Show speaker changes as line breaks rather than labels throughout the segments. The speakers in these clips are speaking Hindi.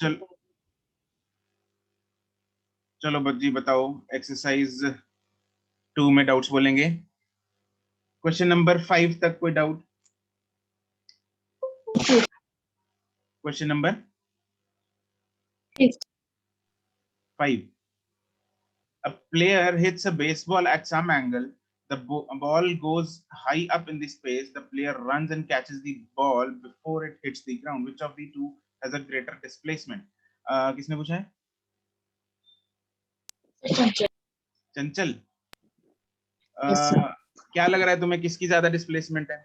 चल चलो बच्ची बताओ, एक्सरसाइज 2 में डाउट्स बोलेंगे। क्वेश्चन नंबर 5 तक कोई doubt? Question number 5. A player hits a baseball at some angle. The ball goes high up in the space. The player runs and catches the ball before it hits the ground. Which of the two has a greater displacement? किसने पूछा है? चंचल। क्या लग रहा है तुम्हें, किसकी ज्यादा डिस्प्लेसमेंट है?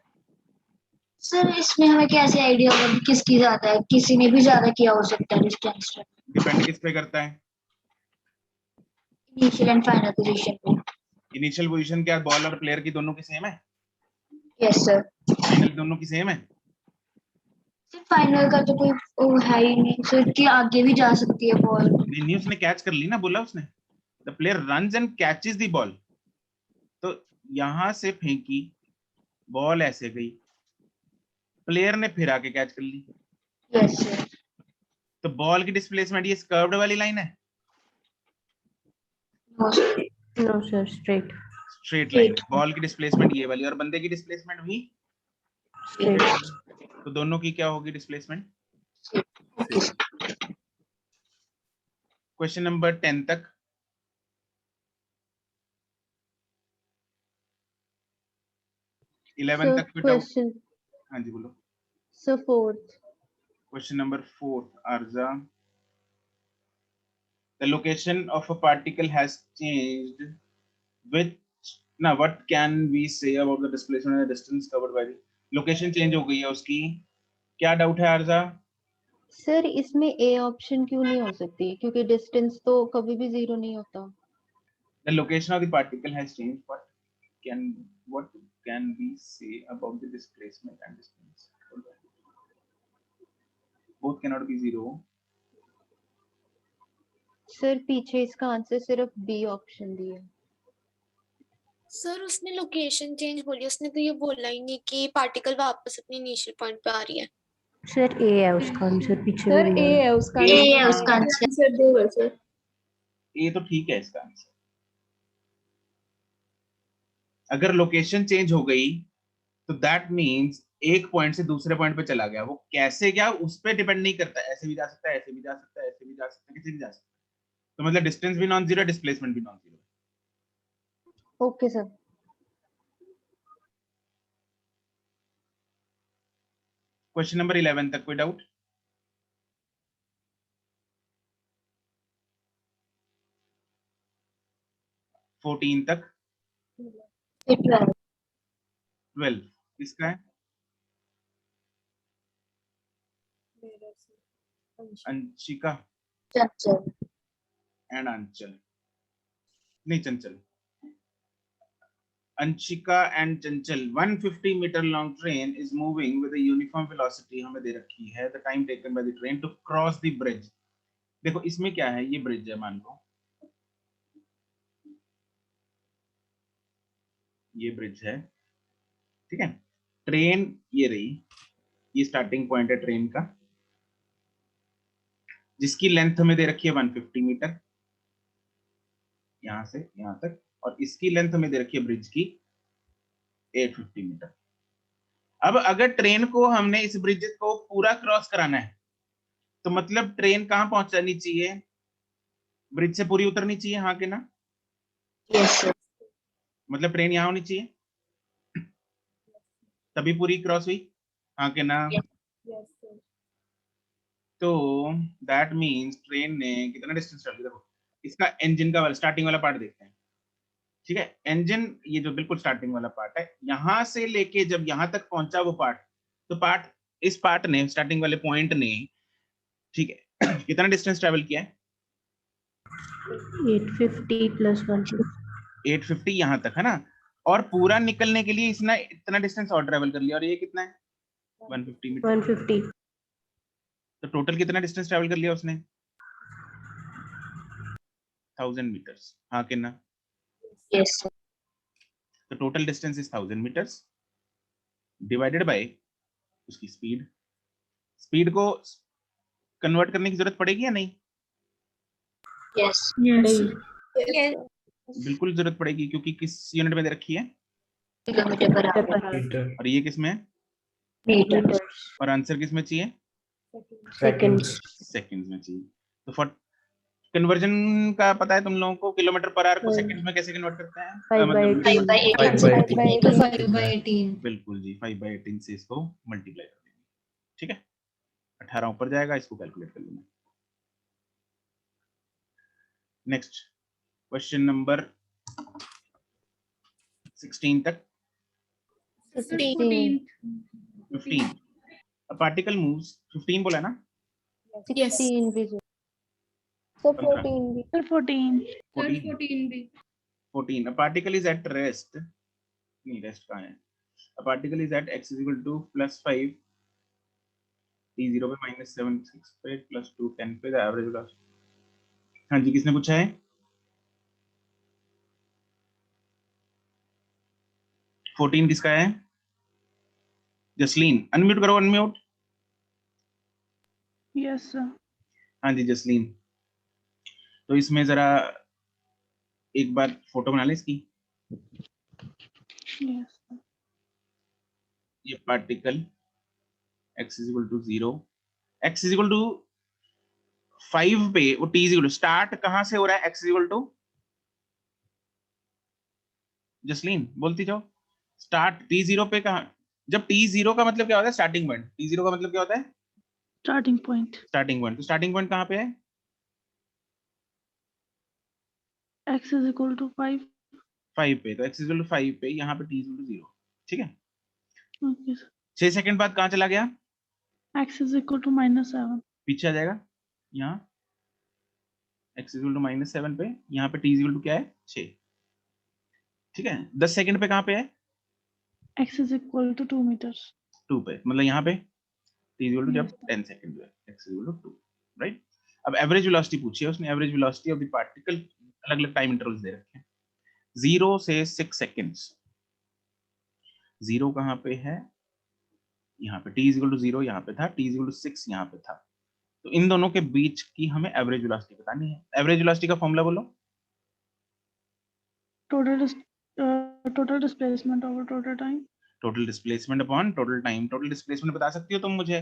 सर इसमें हमें कैसे आइडिया होगा कि किसकी ज्यादा है? किसी ने भी ज्यादा किया हो सकता है डिस्टेंस।
डिपेंड किस पे करता है?
इनिशियल एंड फाइनल पोजीशन पे।
इनिशियल पोजीशन क्या बॉल और प्लेयर की दोनों की सेम है?
Yes sir.
फाइनल दोनों की सेम है?
फाइनल का तो कोई वो है ही नहीं सर, कि आगे भी जा सकती है बॉल।
नहीं, उसने कैच कर ली ना, बोला उसने the player runs and catches the ball. तो यहां से फेंकी बॉल, ऐसे गई, प्लेयर ने फिर आके कैच कर ली।
Yes sir.
तो बॉल की डिस्प्लेसमेंट ये कर्व्ड वाली लाइन है?
No
sir, straight.
Straight line. Ball की डिस्प्लेसमेंट ये वाली, और बंदे की डिस्प्लेसमेंट भी
स्ट्रेट।
तो दोनों की क्या होगी डिस्प्लेसमेंट? क्वेश्चन नंबर 10 तक।
Sir,
11 तक कोई डाउट?
question.
हाँ जी बोलो।
Sir, 4th.
Question number 4, Arza. The location of a particle has changed. What can we say about the displacement and the distance covered by the location change हो गई है उसकी? क्या डाउट है आरजा?
सर इसमें ए ऑप्शन क्यों नहीं हो सकती? क्योंकि डिस्टेंस तो कभी भी 0 नहीं होता।
The location of the particle has changed. What can we say about the displacement and distance? Both cannot be 0.
Sir पीछे इसका आंसर सिर्फ बी ऑप्शन दिया।
सर उसने लोकेशन चेंज बोली, उसने तो ये बोला ही नहीं कि पार्टिकल वापस अपने इनिशियल पॉइंट पे आ रही है।
सर ए है उसका आंसर, पीछे
सर
भी
ए
दिया।
है उसका
ए है उसका आंसर।
आंसर देगा सर।
ये तो ठीक है इसका आंसर। अगर लोकेशन चेंज हो गई तो दैट मींस एक पॉइंट से दूसरे पॉइंट पे चला गया। वो कैसे गया उस पर डिपेंड नहीं करता, ऐसे भी जा सकता है, ऐसे भी जा सकता है, ऐसे भी जा सकता है, किसी भी जा सकता है। तो मतलब डिस्टेंस भी नॉन जीरो, डिस्प्लेसमेंट भी non zero.
Okay sir.
Question number 11 तक कोई डाउट? फोर्टीन तक? 12 किसका है? अंशिका
चंचल
एंड अंचल, नहीं चंचल। Anshika and Chanchal. 150 metre long train is moving with a uniform velocity, हमें दे रखी है the time taken by the train to cross the bridge. देखो इसमें क्या है, ये ब्रिज है, मान लो ये ब्रिज है, ठीक है। ट्रेन ये रही, ये स्टार्टिंग पॉइंट है ट्रेन का, जिसकी लेंथ हमें दे रखी है 150 मीटर यहां से यहां तक, और इसकी लेंथ हमें दे रखी है ब्रिज की 850 मीटर। अब अगर ट्रेन को हमने इस ब्रिज को पूरा क्रॉस कराना है तो मतलब ट्रेन कहां पहुंचानी चाहिए? ब्रिज से पूरी उतरनी चाहिए, हाँ के ना?
Yes sir.
मतलब ट्रेन यहां होनी चाहिए तभी पूरी क्रॉस हुई, हाँ के ना? तो दैट मींस ट्रेन ने कितना डिस्टेंस ट्रेवल किया? देखो इसका इंजन का स्टार्टिंग वाला पार्ट देखते हैं, ठीक है। इंजन ये जो बिल्कुल स्टार्टिंग वाला पार्ट है, यहां से लेके जब यहां तक पहुंचा वो पार्ट, तो इस पार्ट ने, स्टार्टिंग वाले पॉइंट ने, ठीक है, कितना डिस्टेंस ट्रेवल किया है?
850 प्लस 150।
850 यहां तक है ना, और पूरा निकलने के लिए इसने इतना डिस्टेंस और ट्रेवल कर लिया, और ये कितना है? 150 मीटर।
150।
तो टोटल कितना डिस्टेंस ट्रेवल कर लिया उसने? 1000 मीटर्स, हाँ कि ना?
Yes sir.
तो total distance is 1000 metres divided by उसकी स्पीड। स्पीड को कन्वर्ट करने की जरूरत पड़ेगी या नहीं?
यस
बिल्कुल जरूरत पड़ेगी, क्योंकि किस यूनिट में दे रखी है,
किलोमीटर पर आवर
मीटर
और ये किस में है,
मीटर
और आंसर किस में चाहिए,
सेकंड्स
सेकंड्स में चाहिए। तो फॉर कन्वर्जन का पता है तुम लोगों को, किलोमीटर पर आवर को सेकंड्स में कैसे कन्वर्ट करते हैं?
5/18
बिल्कुल जी, 5/18 से इसको मल्टीप्लाई कर देंगे। ठीक है, 18 ऊपर जाएगा, इसको कैलकुलेट कर लेना। नेक्स्ट क्वेश्चन नंबर 16 तक।
15
15 a particle moves, 15 बोला ना,
16 भी जो
14
भी
14 a particle is at rest, नहीं रेस्ट कहाँ है, a particle is at x is equal to +5 t0 पे -7 6 पे +2 10 पे, the average velocity। हाँ जी, किसने पूछा है? 14 किसका है? जसलीन, अनम्यूट करो, अनम्यूट।
यस सर
हाँ जी जसलीन, तो इसमें जरा एक बार फोटो बना ले इसकी।
यस
ये particle x is equal to 0, x is equal to 5 पे वो t is equal to start कहाँ से हो रहा है, x is equal to, Jasleen बोलती जाओ, स्टार्ट t0 पे कहाँ, जब t0 का मतलब क्या होता है, स्टार्टिंग पॉइंट, t0 का मतलब क्या होता है,
स्टार्टिंग पॉइंट
स्टार्टिंग पॉइंट। तो स्टार्टिंग पॉइंट कहाँ पे है,
x इज इक्वल टू 5
5 पे, तो x is equal to 5 पे, यहाँ पे t is equal to 0। ठीक है,
ओके सर
6 सेकंड बाद कहाँ चला गया,
x इज इक्वल टू -7
पीछे आ जाएगा, यहाँ x is equal to -7 पे, यहाँ पे t is equal to क्या है, 6। ठीक है, 10 सेकंड पे कहाँ पे है,
x is equal to 2 metres
2 पे, मतलब यहाँ पे t is equal to जब 10 सेकंड है, x is equal to 2, right. अब एवरेज वेलोसिटी पूछी है उसने, average velocity of the particle, अलग अलग टाइम इंटरवल्स दे रखे हैं, 0 से 6 सेकंड्स। 0 कहाँ पे है, यहाँ पे t is equal to 0 यहाँ पे था, t is equal to 6 यहाँ पे था, तो इन दोनों के बीच की हमें एवरेज वेलोसिटी बतानी है। एवरेज वेलोसिटी का फॉर्मूला बोलो।
Total displacement over total time
total displacement upon total time. Total displacement बता सकती हो तुम मुझे,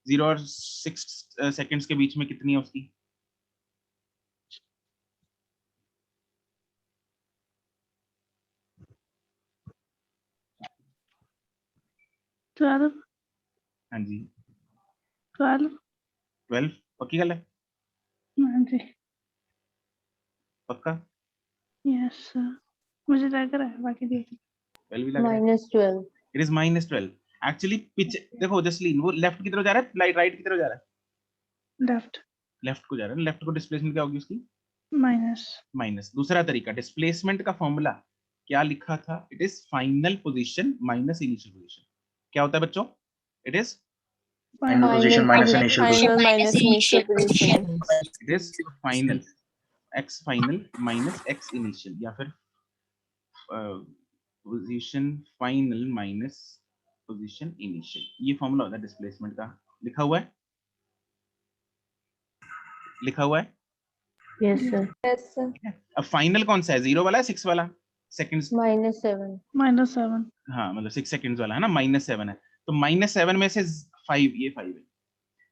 0 और 6 सेकंड्स के बीच में कितनी है उसकी, हाँ जी 12, पक्की गल है,
हाँ जी
पक्का
यस सर मुझे लग रहा है बाकी देख
12 भी लग रहा है,
-12
इट इज -12 एक्चुअली। पिच देखो जसलीन, वो लेफ्ट की तरफ जा रहा है, राइट की तरफ जा रहा है,
लेफ्ट
लेफ्ट को जा रहा है, लेफ्ट को डिस्प्लेसमेंट क्या होगी उसकी,
माइनस
माइनस। दूसरा तरीका, डिस्प्लेसमेंट का फॉर्मूला क्या लिखा था, it is final position minus initial position. क्या होता है बच्चों, it is
final position minus initial position
final minus initial position
it is final x final minus x initial, या फिर position final minus position initial, ये फॉर्मूला होता है डिस्प्लेसमेंट का। लिखा हुआ है, लिखा हुआ है।
yes sir
अब फाइनल कौन सा है, 0 वाला है 6 वाला, सेकंड्स,
-7
-7
हाँ मतलब 6 सेकंड्स वाला है ना, -7 है, तो -7 में से 5, ये 5 है,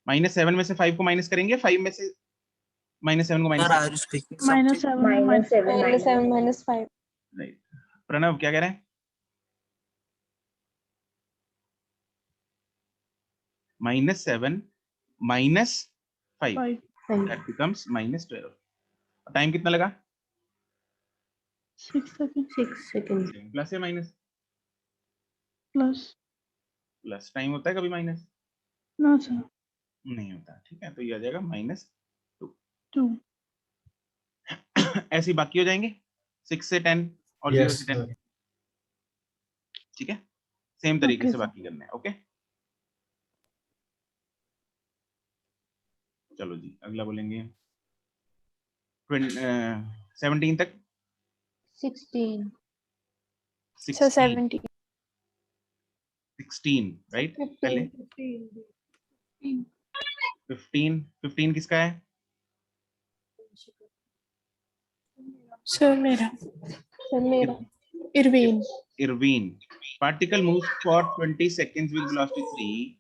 -7 में से 5 को माइनस करेंगे, 5 में से -7 को माइनस,
-7
राइट। प्रणव क्या कह रहे हैं, -7 -5 that becomes -12। टाइम कितना लगा,
6 सेकंड
प्लस या माइनस,
प्लस
प्लस टाइम होता है कभी माइनस
ना सर
नहीं होता। ठीक है, तो ये आ जाएगा -2।
2
ऐसे ही बाकी हो जाएंगे, 6 से 10 और 0 से 10। ठीक है, सेम तरीके
Okay,
से
sir.
बाकी करना है। ओके चलो जी, अगला बोलेंगे 17 तक।
16
16 16 राइट, पहले 15 किसका है?
सर मेरा Irwin
Irvine. Particle moves for 20 seconds with velocity 3,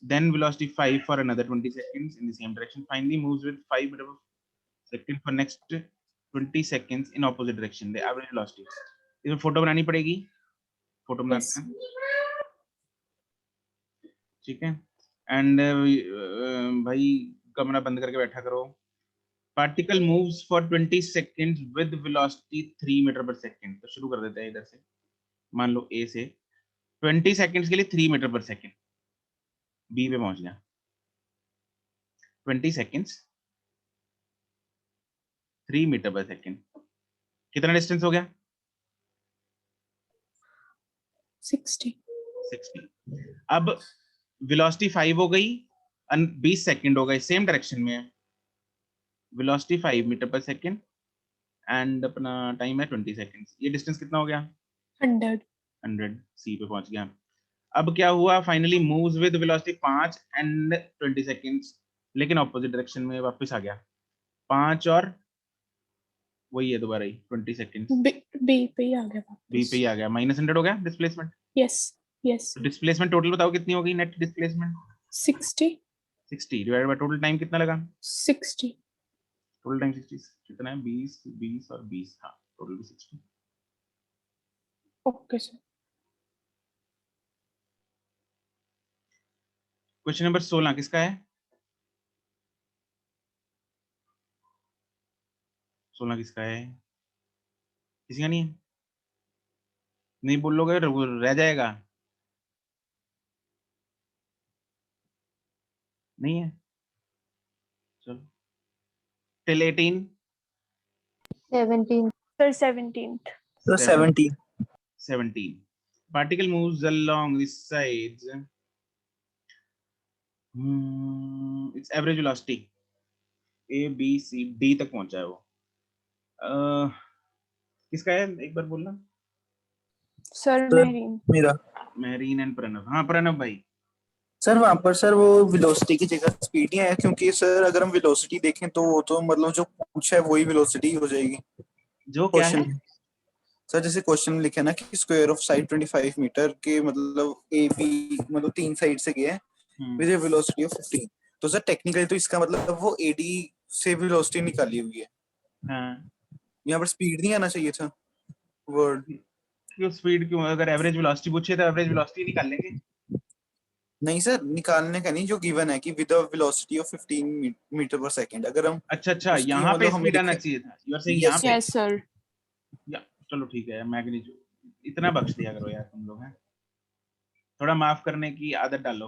then velocity 5 for another 20 seconds in the same direction. Finally moves with 5 meters per second for next 20 seconds in opposite direction. The average velocity. इसमें फोटो बनानी पड़ेगी, फोटो बनाते हैं, ठीक है। एंड भाई कमरा बंद करके बैठा करो। Particle moves for 20 seconds with velocity 3 metre पर सेकंड। तो शुरू कर देते हैं इधर से, मान लो ए से 20 सेकंड्स के लिए 3 मीटर पर सेकंड, बी पे पहुंच गया 20 सेकंड्स 3 मीटर पर सेकंड। कितना डिस्टेंस हो गया?
60
अब वेलोसिटी 5 हो गई, 20 सेकंड हो गए, सेम डायरेक्शन में है। वेलोसिटी 5 मीटर पर सेकंड एंड अपना टाइम है 20 सेकंड्स। ये डिस्टेंस कितना हो गया?
100
सी पे पहुंच गया। अब क्या हुआ? Finally moves with velocity 5 and 20 seconds, लेकिन ऑपोजिट डायरेक्शन में वापस आ गया। 5 और वही है दोबारा ही 20 सेकंड्स,
बी पे ही आ गया
बी पे ही आ गया। -100 हो गया डिस्प्लेसमेंट।
यस
तो डिस्प्लेसमेंट टोटल बताओ कितनी हो गई? Net displacement
60
divided by total time कितना लगा?
60
टोटल टाइम 60 कितना है? 20 और 20, हाँ टोटल भी 60।
Okay sir.
क्वेश्चन नंबर 16 किसका है? 16 किसका है? किसी का नहीं है? नहीं बोलोगे रह जाएगा। नहीं है, चलो till 18
17
sir 17th
17 particle moves along the sides, its average velocity a b c d तक पहुंचा है वो। किसका है एक बार बोलना?
सर
मेरा
महरीन एंड प्रणव। हाँ प्रणव भाई।
सर वहां पर सर वो वेलोसिटी की जगह स्पीड ही है, क्योंकि सर अगर हम वेलोसिटी देखें तो वो तो मतलब जो पूछा है वही वेलोसिटी हो जाएगी।
जो क्या है
क्वेश्चन सर, जैसे क्वेश्चन में लिखा है ना कि स्क्वायर ऑफ साइड 25 मीटर के मतलब ए बी मतलब 3 साइड से गया है विद ए वेलोसिटी ऑफ 15, तो सर टेक्निकली तो इसका मतलब वो एडी से वेलोसिटी निकाली हुई है।
हाँ,
यहाँ पर स्पीड नहीं आना चाहिए था वर्ड।
क्यों स्पीड क्यों? अगर एवरेज वेलोसिटी पूछे तो एवरेज वेलोसिटी निकाल लेंगे।
नहीं सर, निकालने का नहीं, जो गिवन है कि with a velocity of 15 metre पर सेकंड, अगर हम
अच्छा
उसकी
यहाँ पे
मतलब हम
स्पीड आना
लिखें।
चाहिए था। यू आर सेइंग
Yes,
यहाँ पे।
Yes sir.
या चलो ठीक है, मैग्नीट्यूड इतना बख्श दिया करो यार तुम लोग हैं, थोड़ा माफ करने की आदत डालो,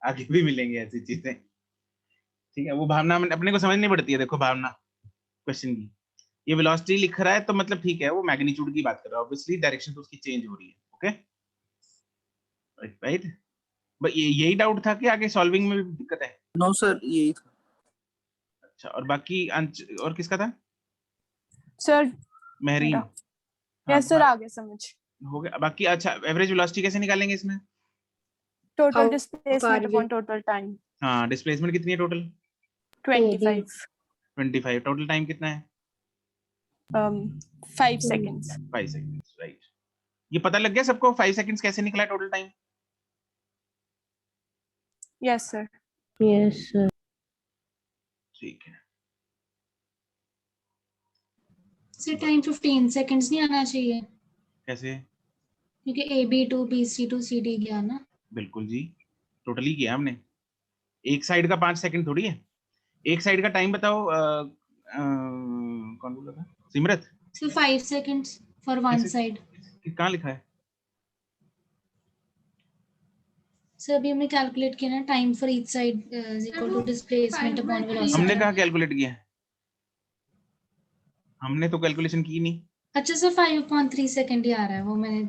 आगे भी मिलेंगे ऐसी चीजें, ठीक है। वो भावना अपने को समझनी पड़ती है। देखो भावना क्वेश्चन की, ये वेलोसिटी लिख रहा है तो मतलब ठीक है, वो मैग्नीट्यूड की बात कर रहा है, ऑब्वियसली डायरेक्शन तो उसकी चेंज हो रही है। Okay right. बट यही डाउट था कि आगे सॉल्विंग में भी दिक्कत है?
नो सर, यही था।
अच्छा, और बाकी और किसका था?
सर
महरीन।
मेरा। यस सर, आ गया समझ।
हो गया बाकी। अच्छा, एवरेज वेलोसिटी कैसे निकालेंगे इसमें?
Total displacement upon total time.
हाँ, डिस्प्लेसमेंट कितनी है टोटल?
25
टोटल टाइम कितना है?
5 seconds
5 सेकंड्स, राइट। ये पता लग गया सबको 5 सेकंड्स कैसे निकला total time?
Yes sir.
Yes sir.
ठीक है।
सर टाइम 15 सेकंड्स नहीं आना चाहिए,
कैसे?
क्योंकि AB to BC to CD गया ना।
बिल्कुल जी, टोटली किया हमने। एक साइड का 5 सेकंड थोड़ी है। एक साइड का टाइम बताओ। कौन बोल रहा था? Simrat.
Sir 5 seconds for one
कैसे?
side।
कहाँ लिखा है?
सर अभी हमने कैलकुलेट किया ना, time for each side is equal to displacement upon velocity.
हमने कहाँ कैलकुलेट किया? हमने तो कैलकुलेशन की नहीं।
अच्छा सर 5/3 सेकंड ही आ रहा है, वो मैंने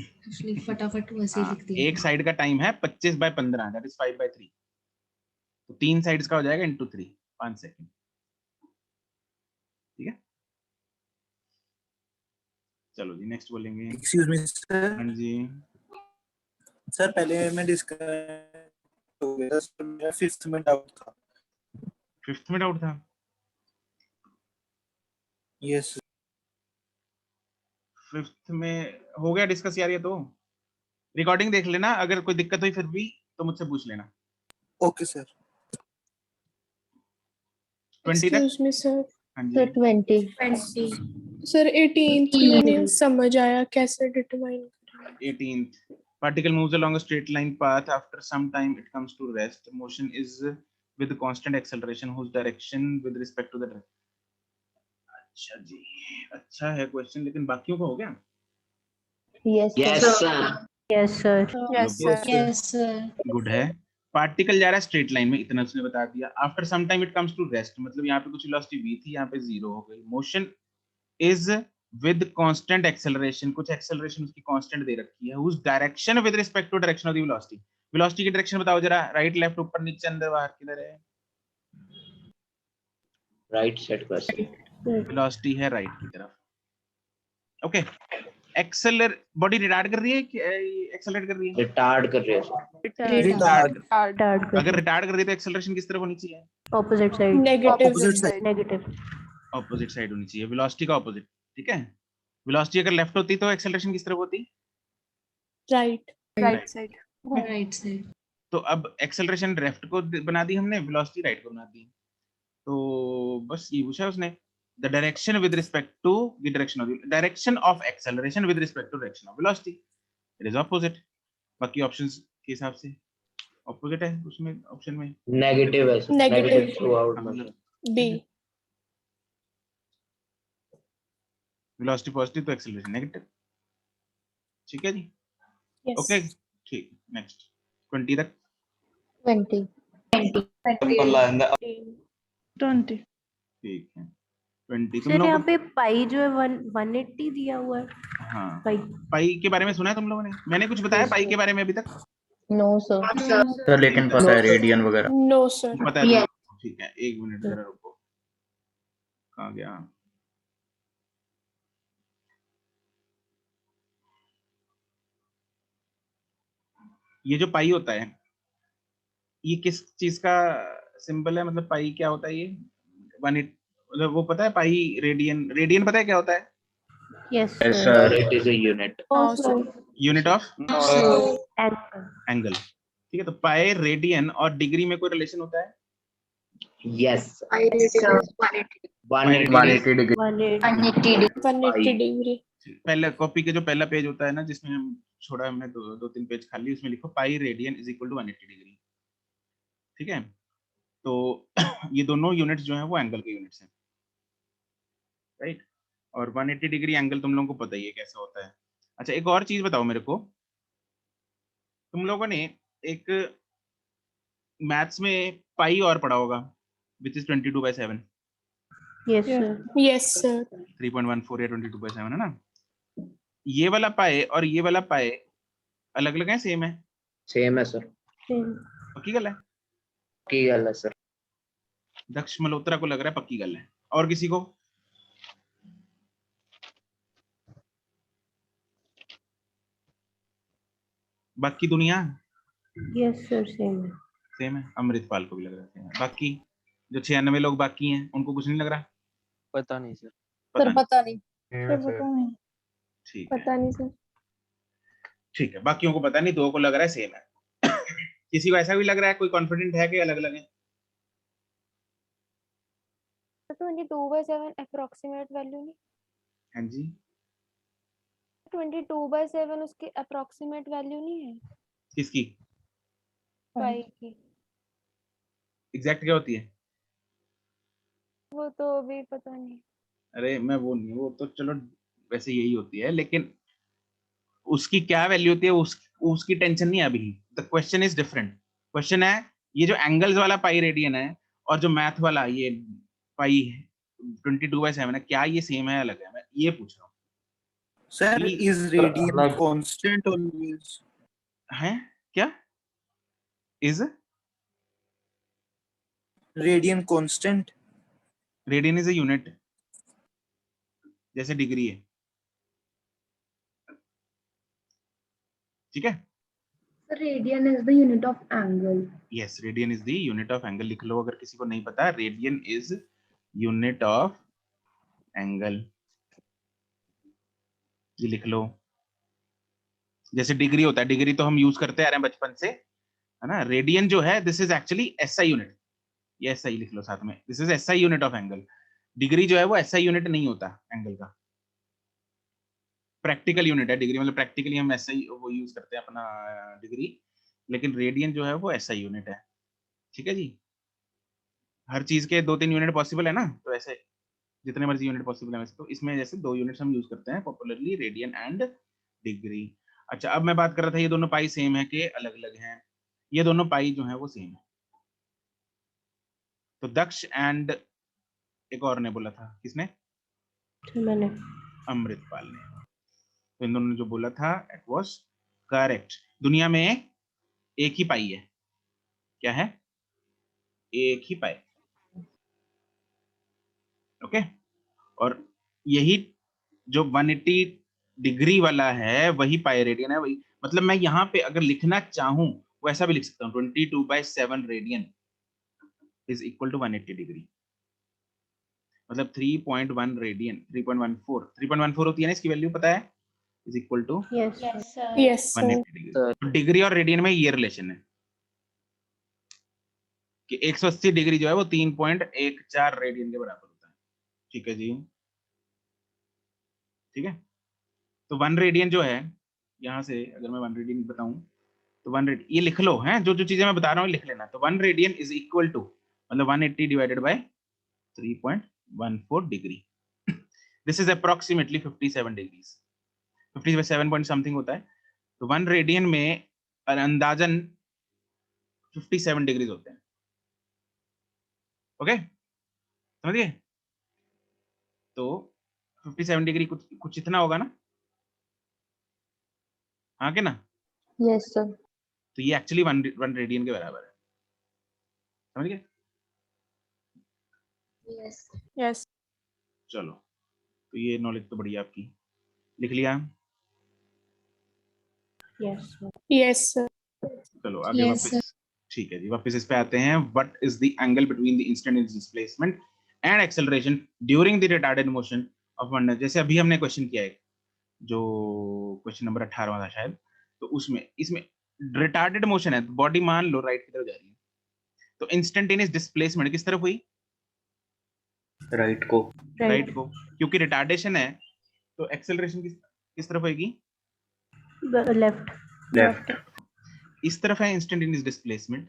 एक्चुअली फटाफट वैसे ही लिख दिया।
एक साइड का टाइम है 25/15, दैट इज 5/3, तो 3 साइड्स का हो जाएगा इंटू 3, 5 सेकंड। ठीक है, चलो जी नेक्स्ट बोलेंगे।
Excuse me sir.
हाँ जी।
सर पहले मैं डिस्कस हो गया सर, मेरा 5th में डाउट था।
5th में डाउट था?
यस
5th में हो गया डिस्कस यार, ये तो रिकॉर्डिंग देख लेना, अगर कोई दिक्कत हुई फिर भी तो मुझसे पूछ लेना।
Okay sir.
20 तक?
Excuse me sir.
हाँ जी।
सर 20
सर 18th में नहीं समझ आया, कैसे डिटरमाइन करें?
18th particle moves along a straight line path. After some time it comes to rest. Motion is with constant acceleration whose direction with respect to the direction. अच्छा जी, अच्छा है क्वेश्चन, लेकिन बाकियों का हो गया?
Yes sir
Yes, sir.
Good है। पार्टिकल जा रहा है स्ट्रेट लाइन में, इतना उसने बता दिया। After some time it comes to rest, मतलब यहाँ पे कुछ वेलोसिटी v थी, यहाँ पे 0 हो गई। Motion is with constant acceleration, कुछ एक्सेलरेशन उसकी कांस्टेंट दे रखी है। उस direction with respect to direction of the velocity, velocity की डायरेक्शन बताओ जरा, राइट लेफ्ट ऊपर नीचे अंदर बाहर किधर है?
राइट साइड क्वेश्चन,
वेलोसिटी है राइट की तरफ। ओके, एक्सेलर बॉडी रिटार्ड कर रही है कि एक्सेलरेट कर रही है?
रिटार्ड कर रहे हो
रिटार्ड।
Retard.
अगर रिटार्ड कर रही है तो एक्सेलरेशन किस तरफ होनी चाहिए?
Opposite side.
Negative
Negative.
Opposite side होनी चाहिए, वेलोसिटी का ऑपोजिट। ठीक है, वेलोसिटी अगर लेफ्ट होती तो एक्सेलरेशन किस तरफ होती?
राइट।
Right side.
तो अब एक्सेलरेशन लेफ्ट को बना दी हमने, वेलोसिटी राइट को बना दी। तो बस ये पूछा उसने, the direction with respect to the direction of acceleration with respect to direction of velocity, it is opposite. बाकी ऑप्शंस के हिसाब से ऑपोजिट है उसमें, ऑप्शन में
नेगेटिव है, negative throughout
B.
Velocity positive तो एक्सेलरेशन नेगेटिव। ठीक है जी, ओके ठीक। नेक्स्ट 20 तक।
20
20
ठीक है 20 तुम
सर
लोग।
यहाँ पे पाई जो है 180 दिया हुआ है।
हाँ,
पाई
पाई के बारे में सुना है तुम लोगों ने? मैंने कुछ बताया पाई के बारे में अभी तक?
No sir.
सर लेकिन पता है रेडियन वगैरह।
No sir.
पता है तुमको? ठीक है, एक मिनट जरा रुको, कहाँ गया? ये जो पाई होता है, ये किस चीज का सिंबल है? मतलब पाई क्या होता है ये? 180, मतलब वो पता है पाई रेडियन, रेडियन पता है क्या होता है?
Yes
Yes,
sir.
sir.
It is a unit,
unit of
angle.
ठीक है, तो पाई रेडियन और डिग्री में कोई रिलेशन होता है?
Yes
180 degree.
180 डिग्री।
पहले कॉपी के जो पहला पेज होता है ना, जिसमें हम छोड़ा हमने दो तीन पेज खाली, उसमें लिखो pi radian is equal to 180 degree. ठीक है, तो ये दोनों यूनिट्स जो हैं वो एंगल के यूनिट्स हैं, राइट? और 180 डिग्री एंगल तुम लोगों को पता ही है कैसे होता है। अच्छा, एक और चीज बताओ मेरे को, तुम लोगों ने एक मैथ्स में पाई और पढ़ा होगा, which is 22/7,
yes sir.
Yes sir.
3.14 या 22/7 है ना? ये वाला पाए और ये वाला पाए अलग अलग है, सेम है?
सेम है सर,
पक्की गल है?
की गल है सर।
दक्ष मल्होत्रा को लग रहा है पक्की गल है, और किसी को? बाकी दुनिया
यस सर सेम है।
सेम है, अमृतपाल को भी लग रहा है सेम है। बाकी जो 96 लोग बाकी हैं उनको कुछ नहीं लग रहा?
पता नहीं सर।
पता
नहीं।
ठीक है,
पता नहीं सर।
ठीक है, बाकियों को पता नहीं, दो को लग रहा है सेम है। किसी को ऐसा भी लग रहा है? कोई कॉन्फिडेंट है कि अलग अलग है?
22/7 अप्रोक्सीमेट वैल्यू नहीं?
हाँ जी,
22/7 उसकी अप्रोक्सीमेट वैल्यू नहीं है
किसकी
पाई की?
एग्जैक्ट क्या होती है?
वो तो अभी पता नहीं।
अरे मैं वो नहीं, वो तो चलो वैसे यही होती है, लेकिन उसकी क्या वैल्यू होती है उसकी टेंशन नहीं है अभी। The question is different. Question है ये जो एंगल्स वाला पाई रेडियन है और जो मैथ वाला ये पाई 22/7 है, क्या ये सेम है अलग है? मैं ये पूछ रहा हूँ।
Sir is radian constant always?
है क्या? Is
radian constant?
Radian is a unit, जैसे डिग्री है। ठीक है,
radian is the unit of angle.
Yes, radian is the unit of angle लिख लो, अगर किसी को नहीं पता, radian is unit of angle, ये लिख लो। जैसे डिग्री होता है, डिग्री तो हम यूज करते आ रहे हैं बचपन से, है ना। रेडियन जो है, this is actually SI unit, ये एसआई लिख लो साथ में, this is SI unit of angle. Degree जो है वो एसआई यूनिट नहीं होता एंगल का, प्रैक्टिकल यूनिट है डिग्री, मतलब प्रैक्टिकली हम एसआई वो यूज करते हैं अपना डिग्री, लेकिन रेडियन जो है वो एसआई यूनिट है। ठीक है जी, हर चीज के 2-3 यूनिट पॉसिबल है ना, तो ऐसे जितने मर्जी यूनिट पॉसिबल है वैसे, तो इसमें जैसे 2 यूनिट्स हम यूज करते हैं पॉपुलरली, रेडियन एंड डिग्री। अच्छा, अब मैं बात कर रहा था ये दोनों पाई सेम है कि अलग अलग हैं, ये दोनों पाई जो है वो सेम है। तो दक्ष एंड एक और ने बोला था, किसने?
मैंने।
अमृतपाल ने। तो इन दोनों ने जो बोला था इट वाज करेक्ट। दुनिया में एक ही पाई है, क्या है? एक ही पाई। ओके, और यही जो 180 डिग्री वाला है वही पाई रेडियन है, वही मतलब मैं यहाँ पे अगर लिखना चाहूं वो ऐसा भी लिख सकता हूँ, 22/7 radian is equal to 180 degree, मतलब 3.1 रेडियन, 3.14 होती है ना इसकी वैल्यू, पता है, is equal to
yes sir.
180 degree. तो डिग्री और रेडियन में ये रिलेशन है कि 180 डिग्री जो है वो 3.14 रेडियन के बराबर होता है। ठीक है जी, ठीक है। तो 1 रेडियन जो है, यहाँ से अगर मैं 1 रेडियन बताऊं तो 1 रेडियन, ये लिख लो हैं, जो जो चीजें मैं बता रहा हूँ लिख लेना। तो 1 रेडियन इज इक्वल टू, मतलब 180 divided by 3.14 degree, this is approximately 57 degrees, 57 point something होता है। तो 1 रेडियन में अंदाजन 57 डिग्रीज होते हैं। ओके, समझिए। तो 57 डिग्री कुछ इतना होगा ना, हाँ के ना?
Yes sir.
तो ये एक्चुअली 1 रेडियन के बराबर है, समझ गए?
यस
यस
चलो, तो ये नॉलेज तो बढ़िया आपकी, लिख लिया।
Yes sir.
चलो आगे वापस, ठीक है जी, वापस इस पे आते हैं। What is the angle between the instantaneous displacement and acceleration during the retarded motion of one, जैसे अभी हमने क्वेश्चन किया है, जो क्वेश्चन नंबर 18 था शायद, तो उसमें इसमें रिटार्डेड मोशन है, बॉडी मान लो राइट की तरफ जा रही है, तो इंस्टेंटेनियस डिस्प्लेसमेंट किस तरफ हुई?
राइट को।
राइट को, क्योंकि रिटार्डेशन है तो एक्सेलरेशन किस तरफ होगी?
लेफ्ट।
इस तरफ है इंस्टेंटेनियस डिस्प्लेसमेंट,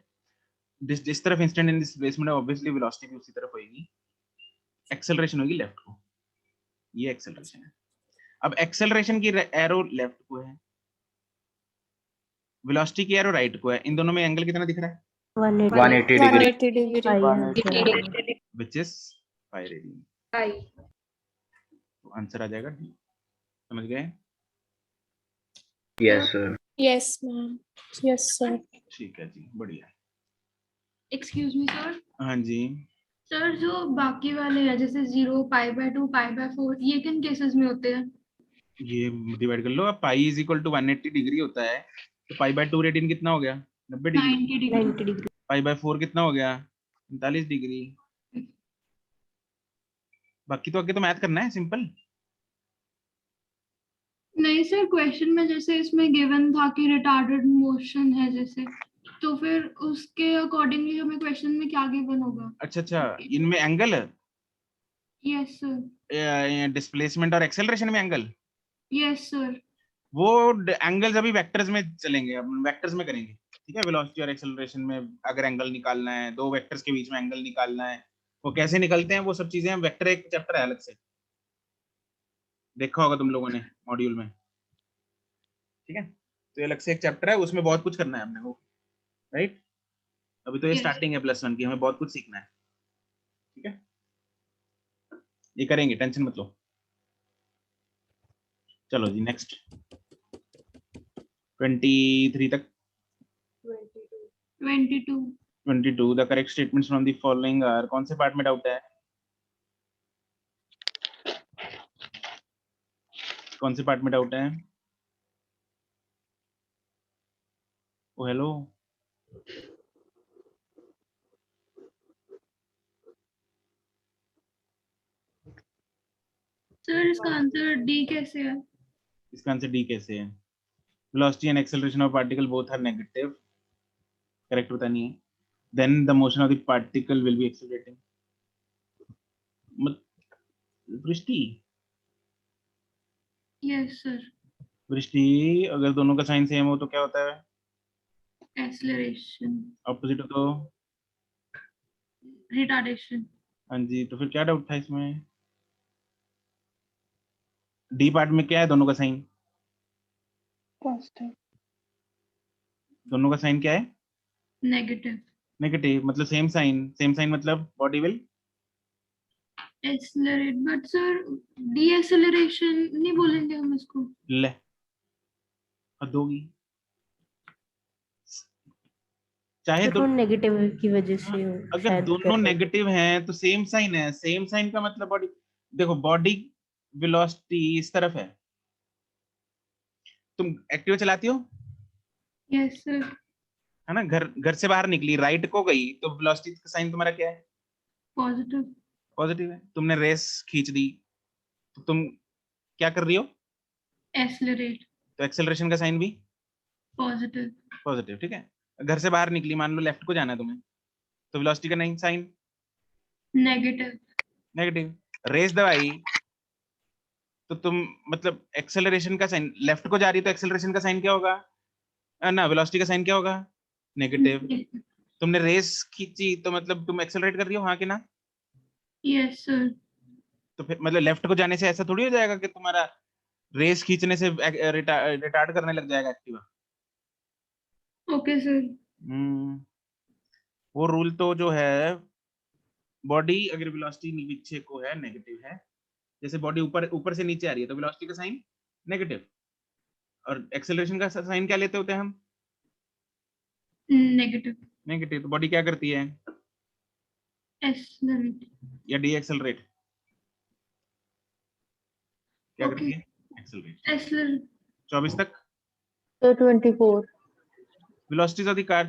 जिस तरफ इंस्टेंटेनियस डिस्प्लेसमेंट है ऑब्वियसली वेलोसिटी भी उसी तरफ होगी, एक्सेलरेशन होगी लेफ्ट को, ये एक्सेलरेशन है। अब एक्सेलरेशन की एरो लेफ्ट को है, वेलोसिटी की एरो राइट को है, इन दोनों में एंगल कितना दिख रहा है?
180 degree.
180 degree.
Which is 5 radian. तो आंसर आ जाएगा डी, समझ गए?
Yes sir.
Yes ma'am. Yes sir.
ठीक है जी, बढ़िया।
Excuse me sir.
हाँ जी,
सर जो बाकी वाले हैं जैसे 0, π/2, π/4 ये किन केसेस में होते हैं?
ये डिवाइड कर लो। अब pi is equal to 180 degree होता है, तो π/2 रेडियन कितना हो गया? 90 डिग्री।
90 डिग्री।
π/4 कितना हो गया? 45 डिग्री। बाकी तो आगे तो मैथ करना है सिंपल।
नहीं सर, क्वेश्चन में जैसे इसमें गिवन था कि रिटार्डेड मोशन है जैसे, तो फिर उसके अकॉर्डिंगली हमें क्वेश्चन में क्या गिवन होगा?
अच्छा, इनमें एंगल,
यस सर।
डिस्प्लेसमेंट और एक्सेलरेशन में एंगल,
यस सर।
वो एंगल्स अभी वेक्टर्स में चलेंगे, अब वेक्टर्स में करेंगे। ठीक है, वेलोसिटी और एक्सेलरेशन में अगर एंगल निकालना है, दो वेक्टर्स के बीच में एंगल निकालना है, वो कैसे निकलते हैं वो सब चीजें, वेक्टर एक चैप्टर है अलग से, देखा होगा तुम लोगों ने मॉड्यूल में। ठीक है, तो ये अलग से एक चैप्टर है, उसमें बहुत कुछ करना है हमने वो, राइट। अभी तो ये स्टार्टिंग है +1 की, हमें बहुत कुछ सीखना है। ठीक है, ये करेंगे, टेंशन मत लो। चलो जी नेक्स्ट 23 तक। 22 the correct statements from the following are, कौन से पार्ट में डाउट है? कौन से पार्ट में डाउट है? ओ हेलो,
सर इसका आंसर डी कैसे है?
इसका आंसर डी कैसे है? Velocity and acceleration of particle both are negative, correct होता नहीं है. Then the motion of the particle will be accelerating. Vrishti,
yes sir.
Vrishti, अगर दोनों का साइन सेम हो तो क्या होता है?
एक्सेलरेशन.
ऑपोजिट हो तो?
रिटार्डेशन.
हाँ जी, तो फिर क्या डाउट था इसमें? डी पार्ट में क्या है दोनों का साइन?
पॉजिटिव.
दोनों का साइन क्या है?
नेगेटिव.
नेगेटिव, मतलब सेम साइन मतलब body will
accelerate. But sir deceleration नहीं बोलेंगे हम इसको?
ले हद होगी. चाहे
तो नेगेटिव की वजह से हो
अगर
शायद
दोनों
कर रहे
नेगेटिव हैं तो सेम साइन है. सेम साइन का मतलब बॉडी, देखो बॉडी वेलोसिटी इस तरफ है. तुम एक्टिवा चलाती हो
यस सर.
है ना? घर से बाहर निकली, राइट को गई, तो वेलोसिटी का साइन तुम्हारा क्या है?
पॉजिटिव.
पॉजिटिव है. तुमने रेस खींच दी तो तुम क्या कर रही हो?
एक्सेलरेट.
तो एक्सेलरेशन का साइन भी
पॉजिटिव.
पॉजिटिव. ठीक है. घर से बाहर निकली, मान लो लेफ्ट को जाना है तुम्हें, तो वेलोसिटी का नहीं साइन
नेगेटिव.
नेगेटिव. रेस दबाई तो तुम मतलब एक्सेलरेशन का साइन, लेफ्ट को जा रही है तो एक्सेलरेशन का साइन क्या होगा? ना, वेलोसिटी का साइन क्या होगा? नेगेटिव. तुमने रेस खींची तो मतलब तुम एक्सेलरेट कर रही हो, हाँ कि ना?
Yes sir.
तो फिर मतलब लेफ्ट को जाने से ऐसा थोड़ी हो जाएगा कि तुम्हारा रेस खींचने से रिटार्ड करने लग जाएगा एक्टिवा.
Okay sir.
वो रूल तो जो है, बॉडी अगर वेलोसिटी नीचे को है, नेगेटिव है, जैसे बॉडी ऊपर से नीचे आ रही है तो वेलोसिटी का साइन नेगेटिव, और एक्सेलरेशन का साइन क्या लेते होते हैं हम?
नेगेटिव.
नेगेटिव. तो बॉडी क्या करती है?
एक्सेलरेट.
या डी एक्सेलरेट? क्या
ओके.
करती है? एक्सेलरेट.
एक्सेलरेट.
24 तक.
तो 24.
velocities of the car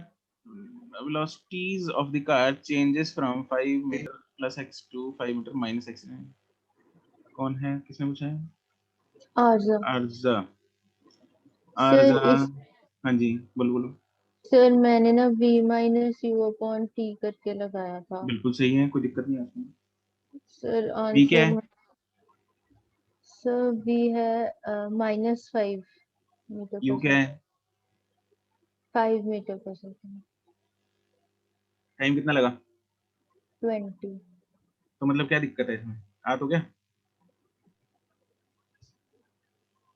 velocities of the car changes from 5 meter plus x to 5 meter minus x. कौन है, किसने पूछा है?
आर्जा.
आर्जा.
सर
हाँ जी, बोलो.
सर मैंने ना v minus you upon T करके लगाया था.
बिल्कुल सही है, कोई दिक्कत नहीं आती.
सर
v क्या है?
आंसर सर v है -5 मीटर
u
पर
क्या है?
5 मीटर पर सेकंड.
टाइम कितना लगा?
20.
तो मतलब क्या दिक्कत है इसमें? आ तो क्या?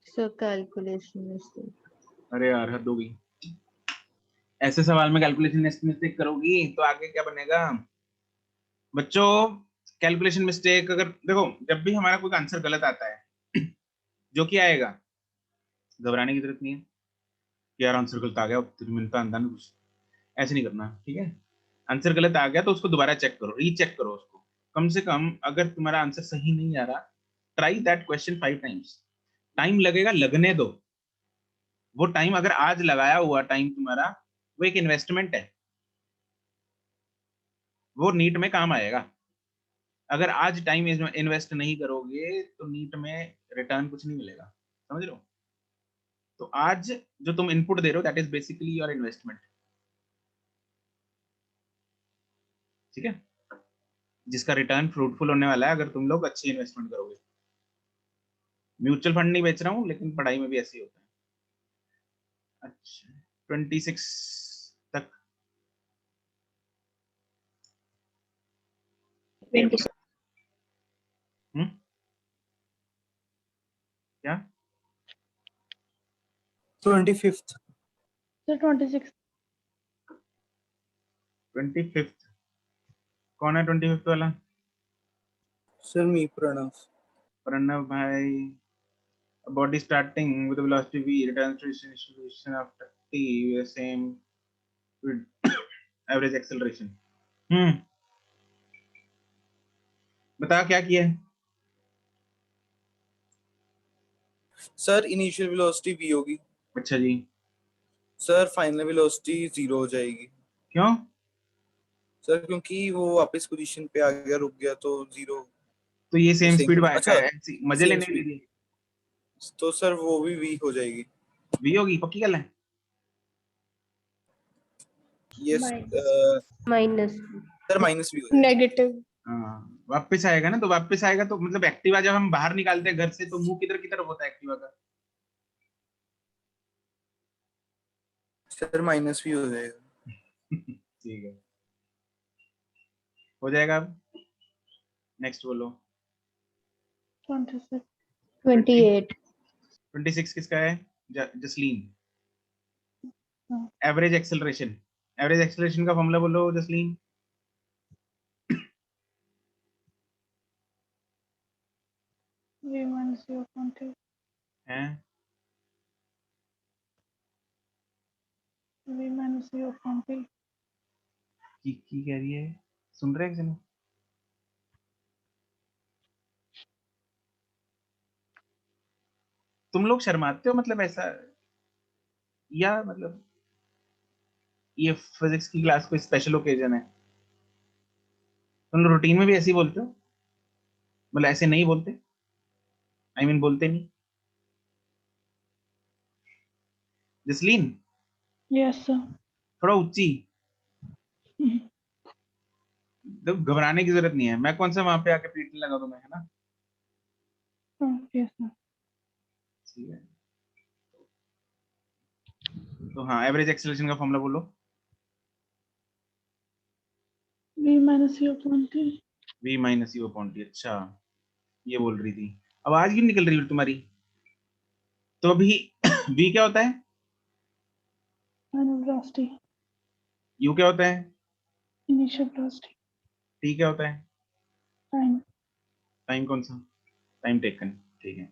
Sir calculation mistake.
अरे यार, हद हो गई. ऐसे सवाल में कैलकुलेशन मिस्टेक करोगी तो आगे क्या बनेगा बच्चों? कैलकुलेशन मिस्टेक, अगर देखो जब भी हमारा कोई आंसर गलत आता है जो कि आएगा, घबराने की जरूरत नहीं है कि यार आंसर गलत आ गया, तेरी मिनट आंदा नहीं कुछ, ऐसे नहीं करना. ठीक है. आंसर गलत आ गया तो उसको दोबारा चेक करो, रीचेक करो उसको. कम से कम अगर तुम्हारा आंसर सही नहीं आ रहा, try that question 5 times. Time लगेगा, लगने दो. वो टाइम अगर आज लगाया हुआ टाइम तुम्हारा, वो एक इन्वेस्टमेंट है, वो नीट में काम आएगा. अगर आज टाइम इन्वेस्ट नहीं करोगे तो नीट में रिटर्न कुछ नहीं मिलेगा. समझ रहे हो? तो आज जो तुम इनपुट दे रहे हो, that is basically your investment. ठीक है. जिसका रिटर्न फ्रूटफुल होने वाला है अगर तुम लोग अच्छी इन्वेस्टमेंट करोगे. म्यूचुअल फंड नहीं बेच रहा हूँ, लेकिन पढ़ाई में भी ऐसे ही होता है. अच्छा, 26 तक.
26.
क्या?
25th.
सर 26.
25th. कौन है 25th वाला?
सर मी
प्रणव भाई. Body starting with the velocity v returns to its initial position after t with the same with average acceleration. बता क्या किया है?
सर इनिशियल वेलोसिटी v होगी.
अच्छा जी.
सर फाइनल वेलोसिटी 0 हो जाएगी
क्यों?
सर, क्योंकि वो वापस पोजीशन पे आ गया, रुक गया, तो 0
तो ये सेम
same
स्पीड
हो- अच्छा,
मजे
same
लेने के
speed।
लिए
तो सर वो भी v हो जाएगी।
वी होगी, पक्की गल है?
Yes
minus
sir, minus v हो जाएगी।
नेगेटिव।
हाँ, वापस आएगा ना, तो वापस आएगा तो मतलब एक्टिवा जब हम बाहर निकालते हैं घर से तो मुंह किधर की तरफ होता है एक्टिवा का?
सर माइनस v हो जाएगा।
ठीक है, हो जाएगा। अब नेक्स्ट बोलो।
26
28
26 किसका है? जसलीन।
हाँ।
एवरेज एक्सेलरेशन का फॉर्मूला बोलो Jasleen.
v minus u upon t
है
v minus u upon t
की कह रही है, सुन रहे हैं किसी ने? तुम लोग शर्माते हो मतलब ऐसा, या मतलब ये फिजिक्स की क्लास कोई स्पेशल ओकेजन है? तुम लोग रूटीन में भी ऐसे ही बोलते हो? मतलब ऐसे नहीं बोलते, आई मीन बोलते नहीं? जसलीन
yes sir
थोड़ा ऊंची, तो घबराने की जरूरत नहीं है, मैं कौन सा वहां पे आके पीटने लगा तुम्हें, है ना?
yes sir
ठीक है, तो हाँ, एवरेज एक्सेलरेशन का फॉर्मूला बोलो।
v minus u upon t
v minus you upon T. अच्छा, ये बोल रही थी, आवाज क्यों निकल रही है तुम्हारी? तो अभी v क्या होता है?
final velocity
u क्या होता है?
initial velocity
t क्या होता है?
time
टाइम कौन सा? Time taken. ठीक है,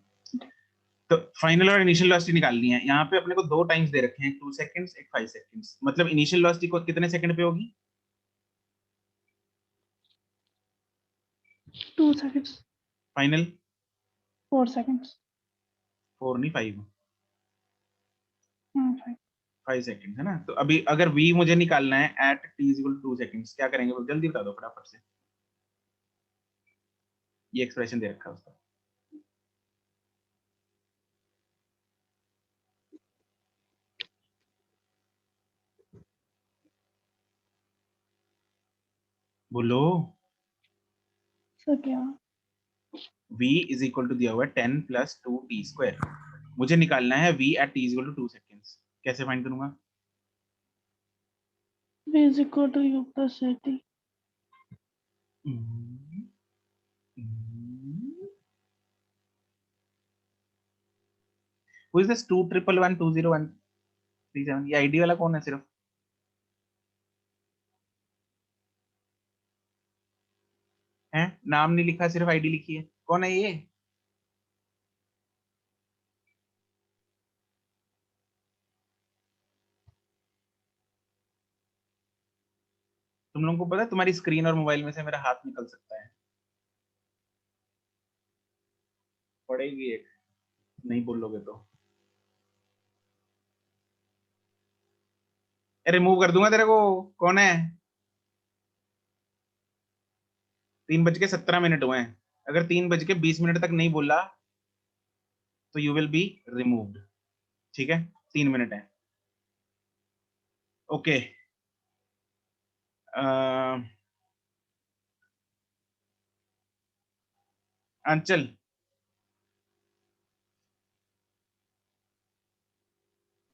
तो फाइनल और इनिशियल वेलोसिटी निकालनी है। यहाँ पे अपने को दो टाइम्स दे रखे हैं, 2 सेकंड्स, एक 5 सेकंड्स। मतलब इनिशियल वेलोसिटी को कितने सेकंड पे होगी?
2 seconds
फाइनल
4 seconds
4 नहीं 5,
5
5 सेकंड है ना। तो अभी अगर v मुझे निकालना है at t is equal to 2 seconds, क्या करेंगे वो जल्दी बता दो फटाफट से। ये एक्सप्रेशन दे रखा है उसका, बोलो।
सर क्या
v इज इक्वल टू दिया हुआ है 10 प्लस 2t स्क्वायर। मुझे निकालना है v at t is equal to 2 seconds. कैसे फाइंड करूंगा?
v is equal to u plus at
Who is this 211120137? ये आईडी वाला कौन है? सिर्फ है, नाम नहीं लिखा, सिर्फ आईडी लिखी है। कौन है ये? तुम लोगों को पता है तुम्हारी स्क्रीन और मोबाइल में से मेरा हाथ निकल सकता है। पड़ेगी एक, नहीं बोलोगे तो रिमूव कर दूंगा तेरे को। कौन है? 3:17 हुए हैं। अगर 3:20 तक नहीं बोला तो यू विल बी रिमूव्ड। ठीक है, 3 मिनट है। ओके, अंचल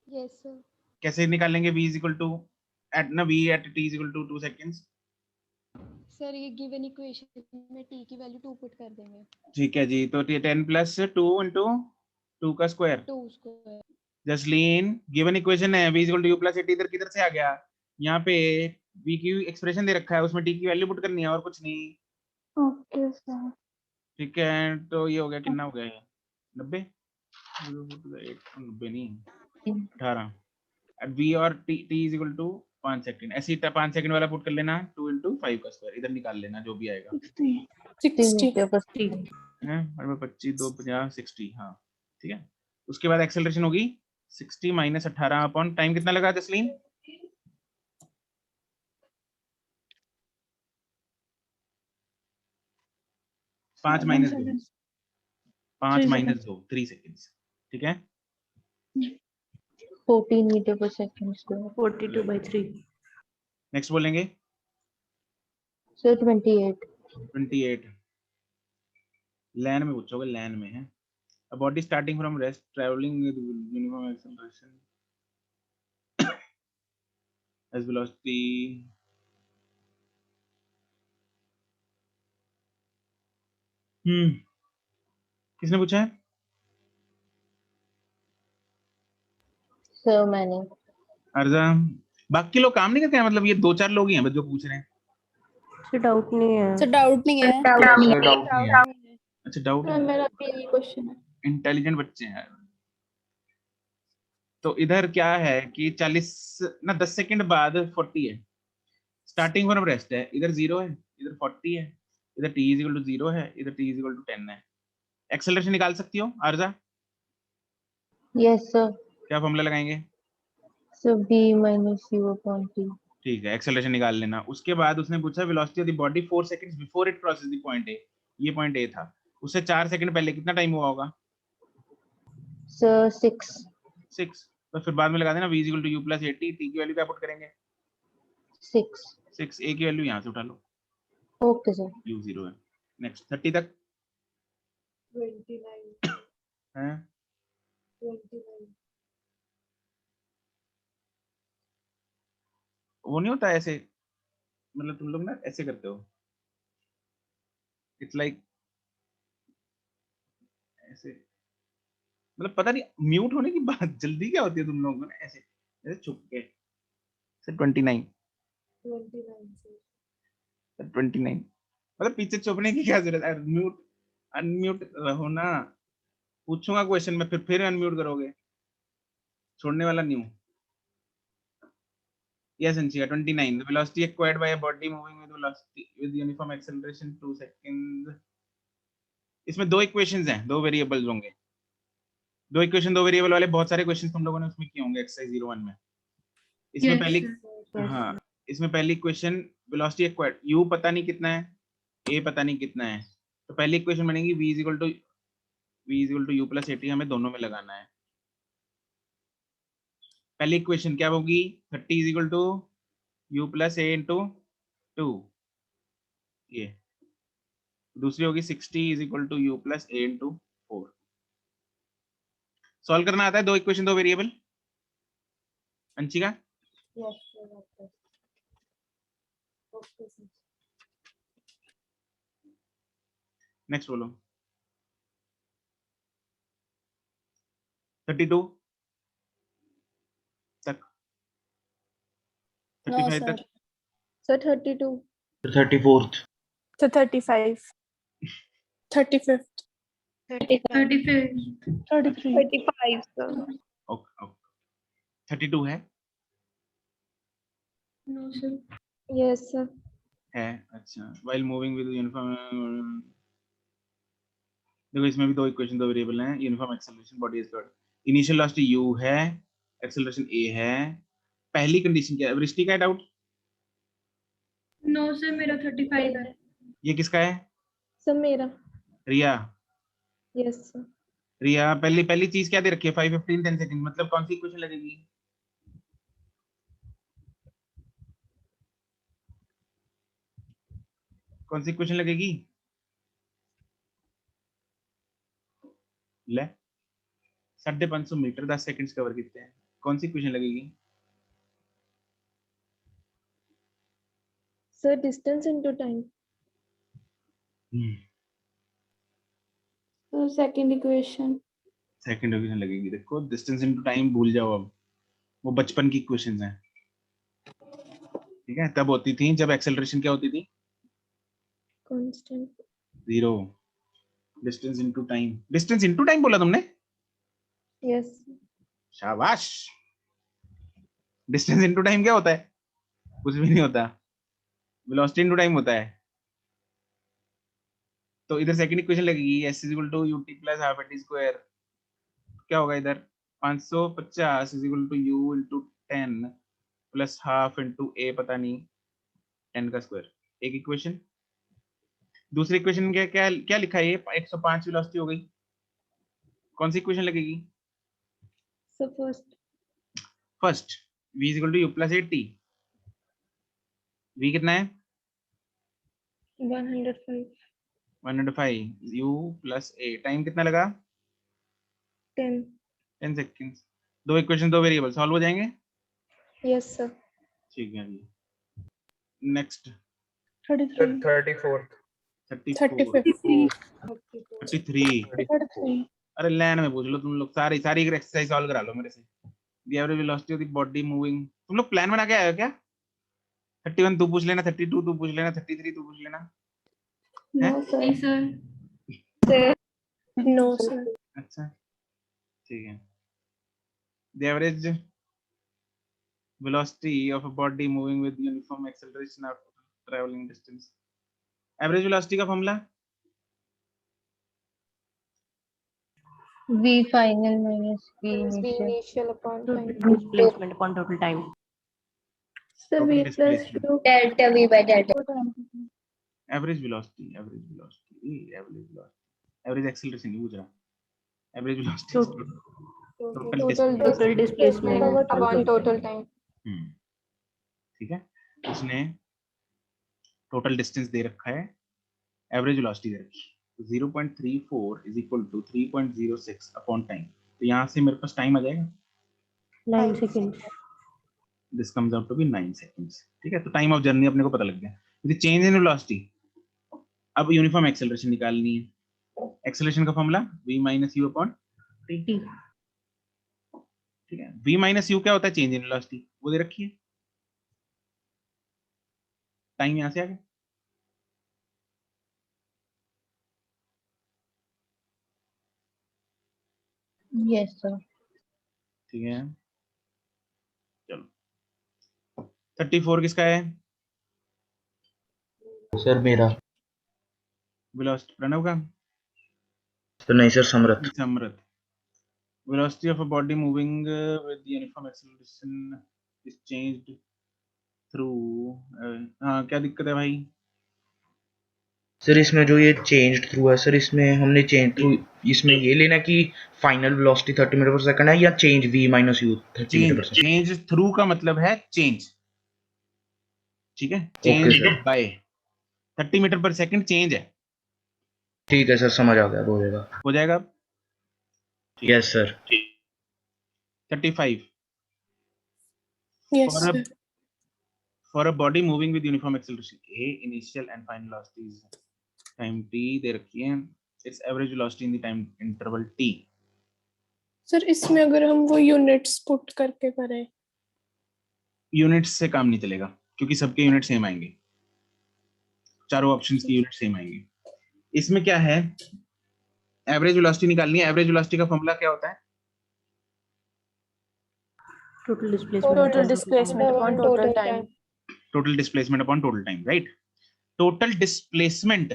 यस सर।
कैसे निकालेंगे v is equal to at ना v at t is equal to 2 seconds?
Sir ये गिवन इक्वेशन में t की वैल्यू 2 पुट कर देंगे।
ठीक है जी, तो 10 प्लस 2 इंटू 2 का square.
2 square.
Jasleen given equation है v is equal to u plus t, इधर किधर से आ गया? यहाँ पे v की एक्सप्रेशन दे रखा है, उसमें t की वैल्यू पुट करनी है और कुछ नहीं।
ओके सर
ठीक है, तो ये हो गया, कितना हो गया ये? 90? 90 नहीं, 18। v और t is equal to 5 second. ऐसे ही 5 सेकंड वाला पुट कर लेना, 2 इंटू 5 का स्क्वायर, इधर निकाल लेना जो भी आएगा।
60
है और 25 2 50 60। हाँ ठीक है, उसके बाद एक्सेलरेशन होगी 60 माइनस 18 अपॉन टाइम कितना लगा तस्लीम? 5 माइनस 2, 5 माइनस 2, 3 सेकेंड्स। ठीक है,
14 मीटर पर सेकंड स्क्वायर।
42/3।
नेक्स्ट बोलेंगे
सर 28।
28 लैन में पूछोगे, लैन में है। A body starting from rest traveling with uniform acceleration as velocity किसने पूछा है?
सर मैंने।
अर्जा, बाकी लोग काम नहीं करते हैं, मतलब ये 2-4 लोग ही हैं बस जो पूछ रहे हैं।
डाउट नहीं है।
सर डाउट नहीं है।
डाउट नहीं है।
अच्छा डाउट है,
मेरा भी यही क्वेश्चन है।
इंटेलिजेंट बच्चे हैं। तो इधर क्या है कि 40 ना 10 सेकंड बाद 40 है, स्टार्टिंग फ्रॉम रेस्ट है, इधर 0 है, इधर 40 है, इधर t इज इक्वल टू 0 है, इधर t इज इक्वल टू 10 है। एक्सेलरेशन निकाल सकती हो अर्जा?
Yes sir.
क्या फॉर्मूला लगाएंगे?
Sir b minus u upon t।
ठीक है, एक्सेलरेशन निकाल लेना। उसके बाद उसने पूछा velocity of the body 4 seconds before it crosses the point A. ये पॉइंट ए था, उससे 4 सेकंड पहले कितना टाइम हुआ होगा?
सर
6। तो फिर बाद में लगा देना v is equal to u plus 80। t की वैल्यू क्या पुट करेंगे? 6। a की वैल्यू यहाँ से उठा लो,
ओके सर।
u 0 है। नेक्स्ट 30 तक
29
है।
29
वो नहीं होता ऐसे, मतलब तुम लोग ना ऐसे करते हो, इट्स लाइक ऐसे, मतलब पता नहीं म्यूट होने की बात जल्दी क्या होती है तुम लोगों को ना, ऐसे ऐसे छुप के। सर 29 29 मतलब पीछे छुपने की क्या जरूरत है? म्यूट अनम्यूट रहो ना, पूछूंगा क्वेश्चन में फिर अनम्यूट करोगे, छोड़ने वाला नहीं हूँ। Yes, Anshika, 29. The velocity acquired by a body moving with velocity with uniform acceleration 2 seconds. इसमें दो इक्वेशंस हैं, दो वेरिएबल्स होंगे। दो इक्वेशन, दो वेरिएबल वाले बहुत सारे क्वेश्चन तुम लोगों ने उसमें किए होंगे एक्सरसाइज 01 में। इसमें पहली हाँ, इसमें पहली इक्वेशन वेलोसिटी एक्वायर्ड, u पता नहीं कितना है, a पता नहीं कितना है, तो पहली इक्वेशन बनेगी v is equal to u plus 80। हमें दोनों में लगाना है। पहली इक्वेशन क्या होगी? 30 is equal to u plus a into 2, ये। दूसरी होगी 60 is equal to u plus a into 4। Solve करना आता है दो इक्वेशन, दो वेरिएबल? अंशिका नेक्स्ट बोलो। 32 तक, 35 तक,
sir 32
34th।
So 35.
35th
35 sir।
Okay 32 है
नो सर।
Yes sir.
है। अच्छा, while moving with uniform, देखो इसमें भी दो इक्वेशन, दो वेरिएबल हैं। Uniform acceleration body is got, initial velocity u है, एक्सेलरेशन a है। पहली कंडीशन क्या है? वृष्टि का है डाउट?
नो सर, मेरा 35 है।
ये किसका है?
सर मेरा।
रिया।
Yes sir.
रिया पहली चीज क्या दे रखी है? 5 15 10 सेकंड, मतलब कौन सी इक्वेशन लगेगी? कौन सी इक्वेशन लगेगी? ले 550 मीटर 10 सेकंड्स कवर कितने हैं, कौन सी इक्वेशन लगेगी?
Sir distance into time.
तो सेकंड इक्वेशन।
सेकंड इक्वेशन लगेगी। देखो डिस्टेंस इनटू टाइम भूल जाओ, अब वो बचपन की इक्वेशंस हैं। ठीक है, तब होती थी जब एक्सेलरेशन क्या होती थी?
Constant.
0। Distance into time, distance into time बोला तुमने?
यस।
शाबाश। डिस्टेंस इनटू टाइम क्या होता है? कुछ भी नहीं होता, वेलोसिटी इनटू टाइम होता है। तो इधर सेकंड इक्वेशन लगेगी s is equal to ut plus half at square. क्या होगा इधर? 550 is equal to u into 10 plus half into a, पता नहीं 10 का स्क्वायर। एक इक्वेशन। दूसरी इक्वेशन क्या क्या क्या लिखा है? ये 105 वेलोसिटी हो गई। कौन सी इक्वेशन लगेगी?
So first
first v is equal to u plus 80। v कितना है?
105
105 u प्लस a। टाइम कितना लगा?
10
10 सेकेंड्स। दो इक्वेशन, दो वेरिएबल सॉल्व हो जाएंगे।
yes sir
ठीक है जी। नेक्स्ट
33
34
34 33।
33
अरे लाइन में पूछ लो तुम लोग, सारी सारी एक्सरसाइज सॉल्व करा लो मेरे से। The average velocity of the body moving. तुम लोग प्लान बना के आए हो क्या? 31 तू पूछ लेना, 32 तू पूछ लेना, 33 तू पूछ लेना।
no sir
नहीं सर।
नो सर
अच्छा ठीक है। The average velocity of a body moving with uniform acceleration after traveling distance। Average velocity का formula?
v final minus v
minus v
initial
initial upon time
Displacement upon total time.
so
Total
v plus
displacement।
u
delta v by delta.
Average velocity, average velocity, average velocity, average acceleration नहीं पूछ रहा। Average velocity is total displacement।
Total displacement
upon total time
ठीक है। उसने टोटल डिस्टेंस दे रखा है, एवरेज वेलोसिटी दे रखी है। 0.34 is equal to 3.06 upon time. तो यहाँ से मेरे पास टाइम आ जाएगा
9 seconds.
This comes out to be 9 seconds. ठीक है, तो टाइम ऑफ जर्नी अपने को पता लग गया। यदि चेंज इन वेलोसिटी, अब यूनिफॉर्म एक्सेलरेशन निकालनी है। एक्सेलरेशन का formula v minus you upon T. ठीक है, v माइनस यू क्या होता है? चेंज इन वेलोसिटी, वो दे रखी है। टाइम यहाँ से आ गया।
yes sir
ठीक है, चलो 34 किसका है?
सर मेरा।
वेलोसिटी प्रणव का?
तो नहीं sir, Samrut.
Samrut. velocity of a body moving with the uniform acceleration is changed through हाँ क्या दिक्कत है भाई?
सर इसमें जो ये चेंज थ्रू है सर, इसमें हमने चेंज थ्रू, इसमें ये लेना कि फाइनल वेलोसिटी 30 मीटर पर सेकंड है या change v minus u 30 meter पर सेकंड।
चेंज थ्रू का मतलब है चेंज। ठीक है,
okay
change
sir,
by 30 meter पर सेकंड चेंज है।
ठीक है सर, समझ आ गया,
हो जाएगा।
Yes sir.
35
yes sir
for a body moving with uniform acceleration, a initial and final velocity is time t दे रखी है, its average velocity in the time interval t।
Sir इसमें अगर हम वो यूनिट्स पुट करके करें?
यूनिट्स से काम नहीं चलेगा क्योंकि सबके यूनिट सेम आएंगे, चारों ऑप्शंस की यूनिट सेम आएंगे। इसमें क्या है, एवरेज वेलोसिटी निकालनी है। एवरेज वेलोसिटी का फॉर्मूला क्या होता है?
Total displacement upon total time.
Total displacement upon total time, right. Total displacement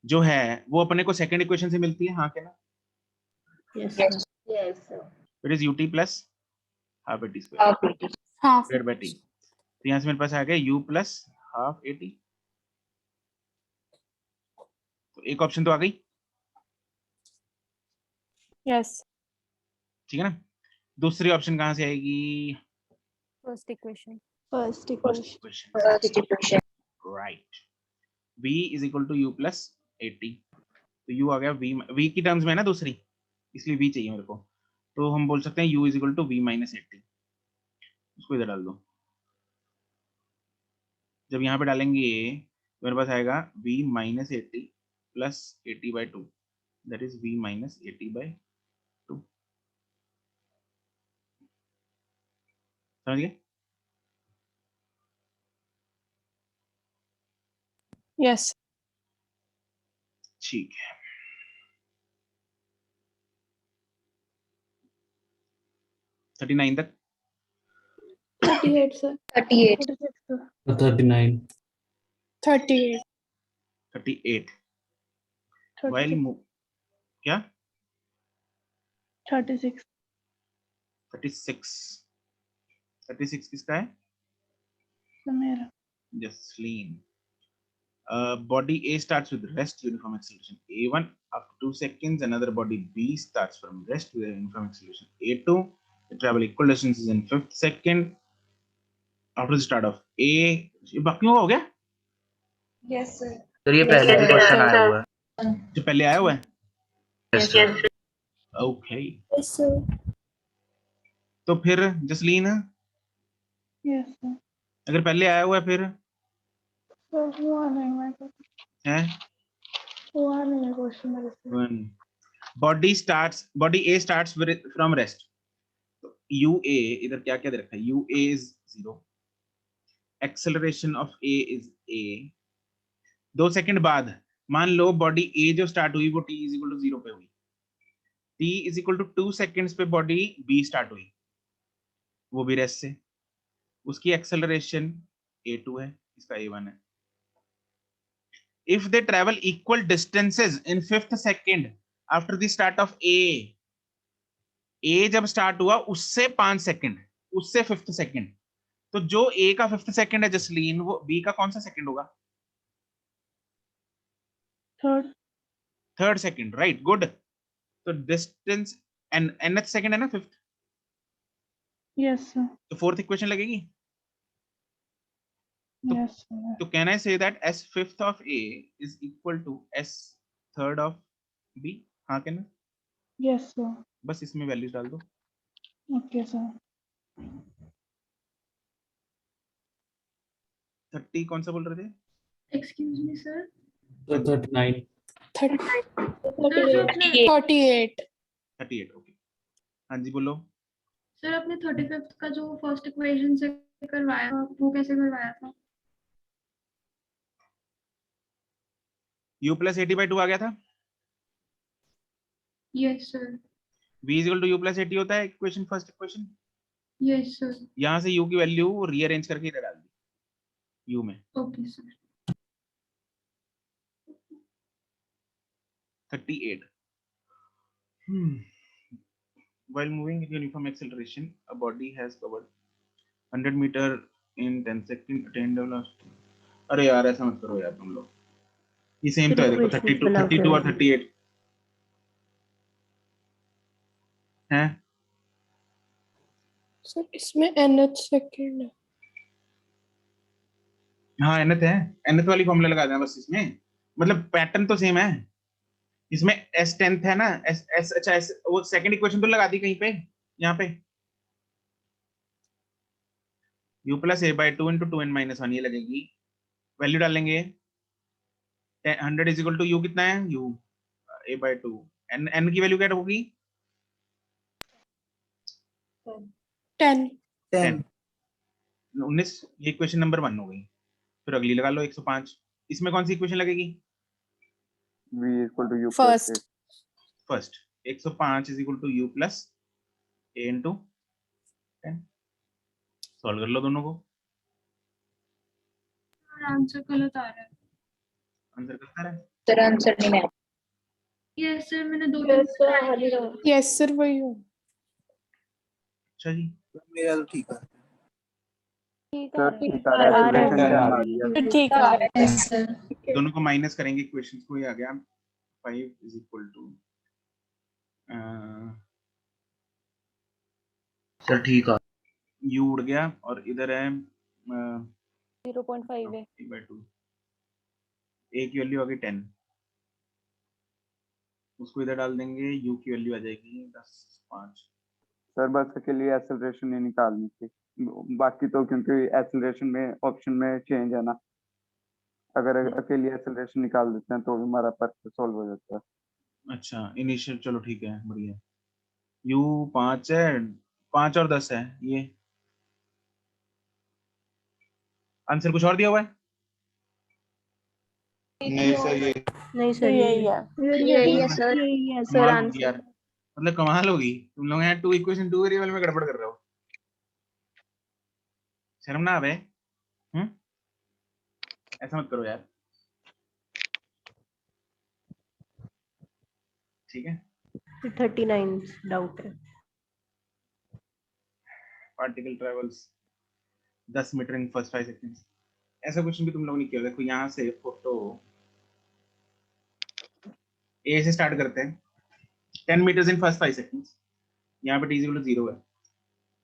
जो है वो अपने को सेकंड इक्वेशन से मिलती है, हाँ क्या ना?
Yes sir.
It is ut plus half eighty square
half
divided by T. तो यहाँ से मेरे पास आ गया u प्लस हाफ एटी। तो एक ऑप्शन तो आ गई,
Yes.
ठीक है ना। दूसरी ऑप्शन कहाँ से आएगी?
First equation.
first
first
equation
equation, right. v is equal to u plus 80। तो u आ गया v की टर्म्स में है ना दूसरी, इसलिए v चाहिए मेरे को। तो हम बोल सकते हैं u is equal to v minus 80। उसको इधर डाल दो। जब यहाँ पे डालेंगे तो मेरे पास आएगा v minus 80 plus 80 by 2, that is v minus 80 by 2। समझ गए?
यस
ठीक है, थर्टी 39 तक।
38 sir
38
39
38
38
38
while क्या
36
36 किसका है?
तो मेरा
Jasleen. Body A starts with rest uniform acceleration A1 after 2 seconds. Another body B starts from rest with uniform acceleration A2. The travel equal distances in 5th second after the start of A. ये बाकी हो गया?
Yes sir.
सर ये पहले भी क्वेश्चन आया हुआ है।
जो पहले आया हुआ है?
Yes, sir.
Okay.
Yes sir.
तो फिर जसलीन,
यस सर।
अगर पहले आया हुआ है फिर
तो हुआ नहीं मैं तो
है
हुआ नहीं है क्वेश्चन मेरे से।
body A starts from rest. तो UA इधर क्या क्या दे रखा है? UA is 0. Acceleration of A is A. 2 second बाद मान लो बॉडी A जो स्टार्ट हुई वो T is equal to 0 पे हुई, T is equal to 2 seconds पे बॉडी B स्टार्ट हुई, वो भी रेस्ट से, उसकी एक्सेलरेशन A2 है, इसका A1 है. If they travel equal distances in 5th second after the start of A जब स्टार्ट हुआ उससे 5 सेकंड, उससे 5th सेकंड, तो जो A का 5th सेकंड है जसलीन, वो B का कौन सा सेकंड होगा? Third second, right, good. तो डिस्टेंस nth सेकंड है ना 5th,
यस सर।
तो 4th इक्वेशन लगेगी.
Yes sir.
तो can I say that s 5th of A is equal to s 3rd of B? हाँ क्या ना?
Yes sir.
बस इसमें वैल्यूज डाल दो.
Okay sir.
30 कौन सा बोल रहे थे?
Excuse me sir.
39
48।
38, ओके. हाँ जी बोलो.
सर आपने 35th का जो फर्स्ट इक्वेशन से करवाया था वो कैसे करवाया था?
u plus 80/2 आ गया था.
Yes sir.
v is equal to u plus 80 होता है equation, first equation.
Yes sir.
यहाँ से u की वैल्यू रीअरेंज करके इधर डाल दी u में.
Okay sir.
38. While moving with uniform acceleration, a body has covered 100 meter in 10 seconds, attained the velocity. अरे यार ऐसा मत करो यार तुम लोग, ये सेम तो है, देखो 32 और 38 हैं.
सर इसमें nth सेकंड है।
हाँ nth है, nth वाली फॉर्मूला लगा देना बस. इसमें मतलब पैटर्न तो सेम है. इसमें s 10th है ना, s अच्छा s वो सेकंड इक्वेशन तो लगा दी कहीं पे, यहाँ पे u plus a/2 into 2n minus 1 ये लगेगी. वैल्यू डालेंगे. 100 is equal to u कितना है? u a/2. n की वैल्यू क्या होगी?
10।
19. ये इक्वेशन नंबर 1 हो गई. फिर अगली लगा लो 105. इसमें कौन सी इक्वेशन लगेगी?
v equal to u plus
first 105 is equal to u plus a into 10. Solve कर लो दोनों को.
आंसर गलत आ रहा है।
आंसर कितना है?
सर आंसर नहीं है।
यस सर, मैंने 2 दिन
यस सर वही हो।
अच्छा जी,
मेरा तो ठीक है.
सर ठीक है।
दोनों को माइनस करेंगे इक्वेशंस को. ये आ गया 5 is equal to
सर ठीक है.
u उड़ गया और इधर है
0.5 है.
3/2. a की वैल्यू आ गई 10, उसको इधर डाल देंगे, u की वैल्यू आ जाएगी 10/5.
सर बस के लिए एक्सेलरेशन ही निकालनी थी, बाकी तो क्योंकि एक्सेलरेशन में ऑप्शन में चेंज है ना, अगर अकेली एक्सेलरेशन निकाल देते हैं तो भी हमारा पर्पस सॉल्व हो जाता है.
अच्छा इनिशियल, चलो ठीक है, बढ़िया. u 5 है, 5 और 10 है. ये आंसर कुछ और दिया हुआ है?
नहीं सर
यही है.
यही है सर।
सर आंसर यार, मतलब कमाल होगी तुम लोग यहाँ 2 इक्वेशन 2 वेरिएबल में गड़बड़ कर रहे हो. शर्म ना आवे. ऐसा मत करो यार, ठीक है.
39 डाउट है।
Particle travels 10 meter in first 5 seconds. ऐसा क्वेश्चन भी तुम लोगों ने किया। देखो यहाँ से फोटो ए से स्टार्ट करते हैं 10 मीटर्स इन फर्स्ट 5 सेकंड्स। यहाँ पे t इज इक्वल टू 0 है,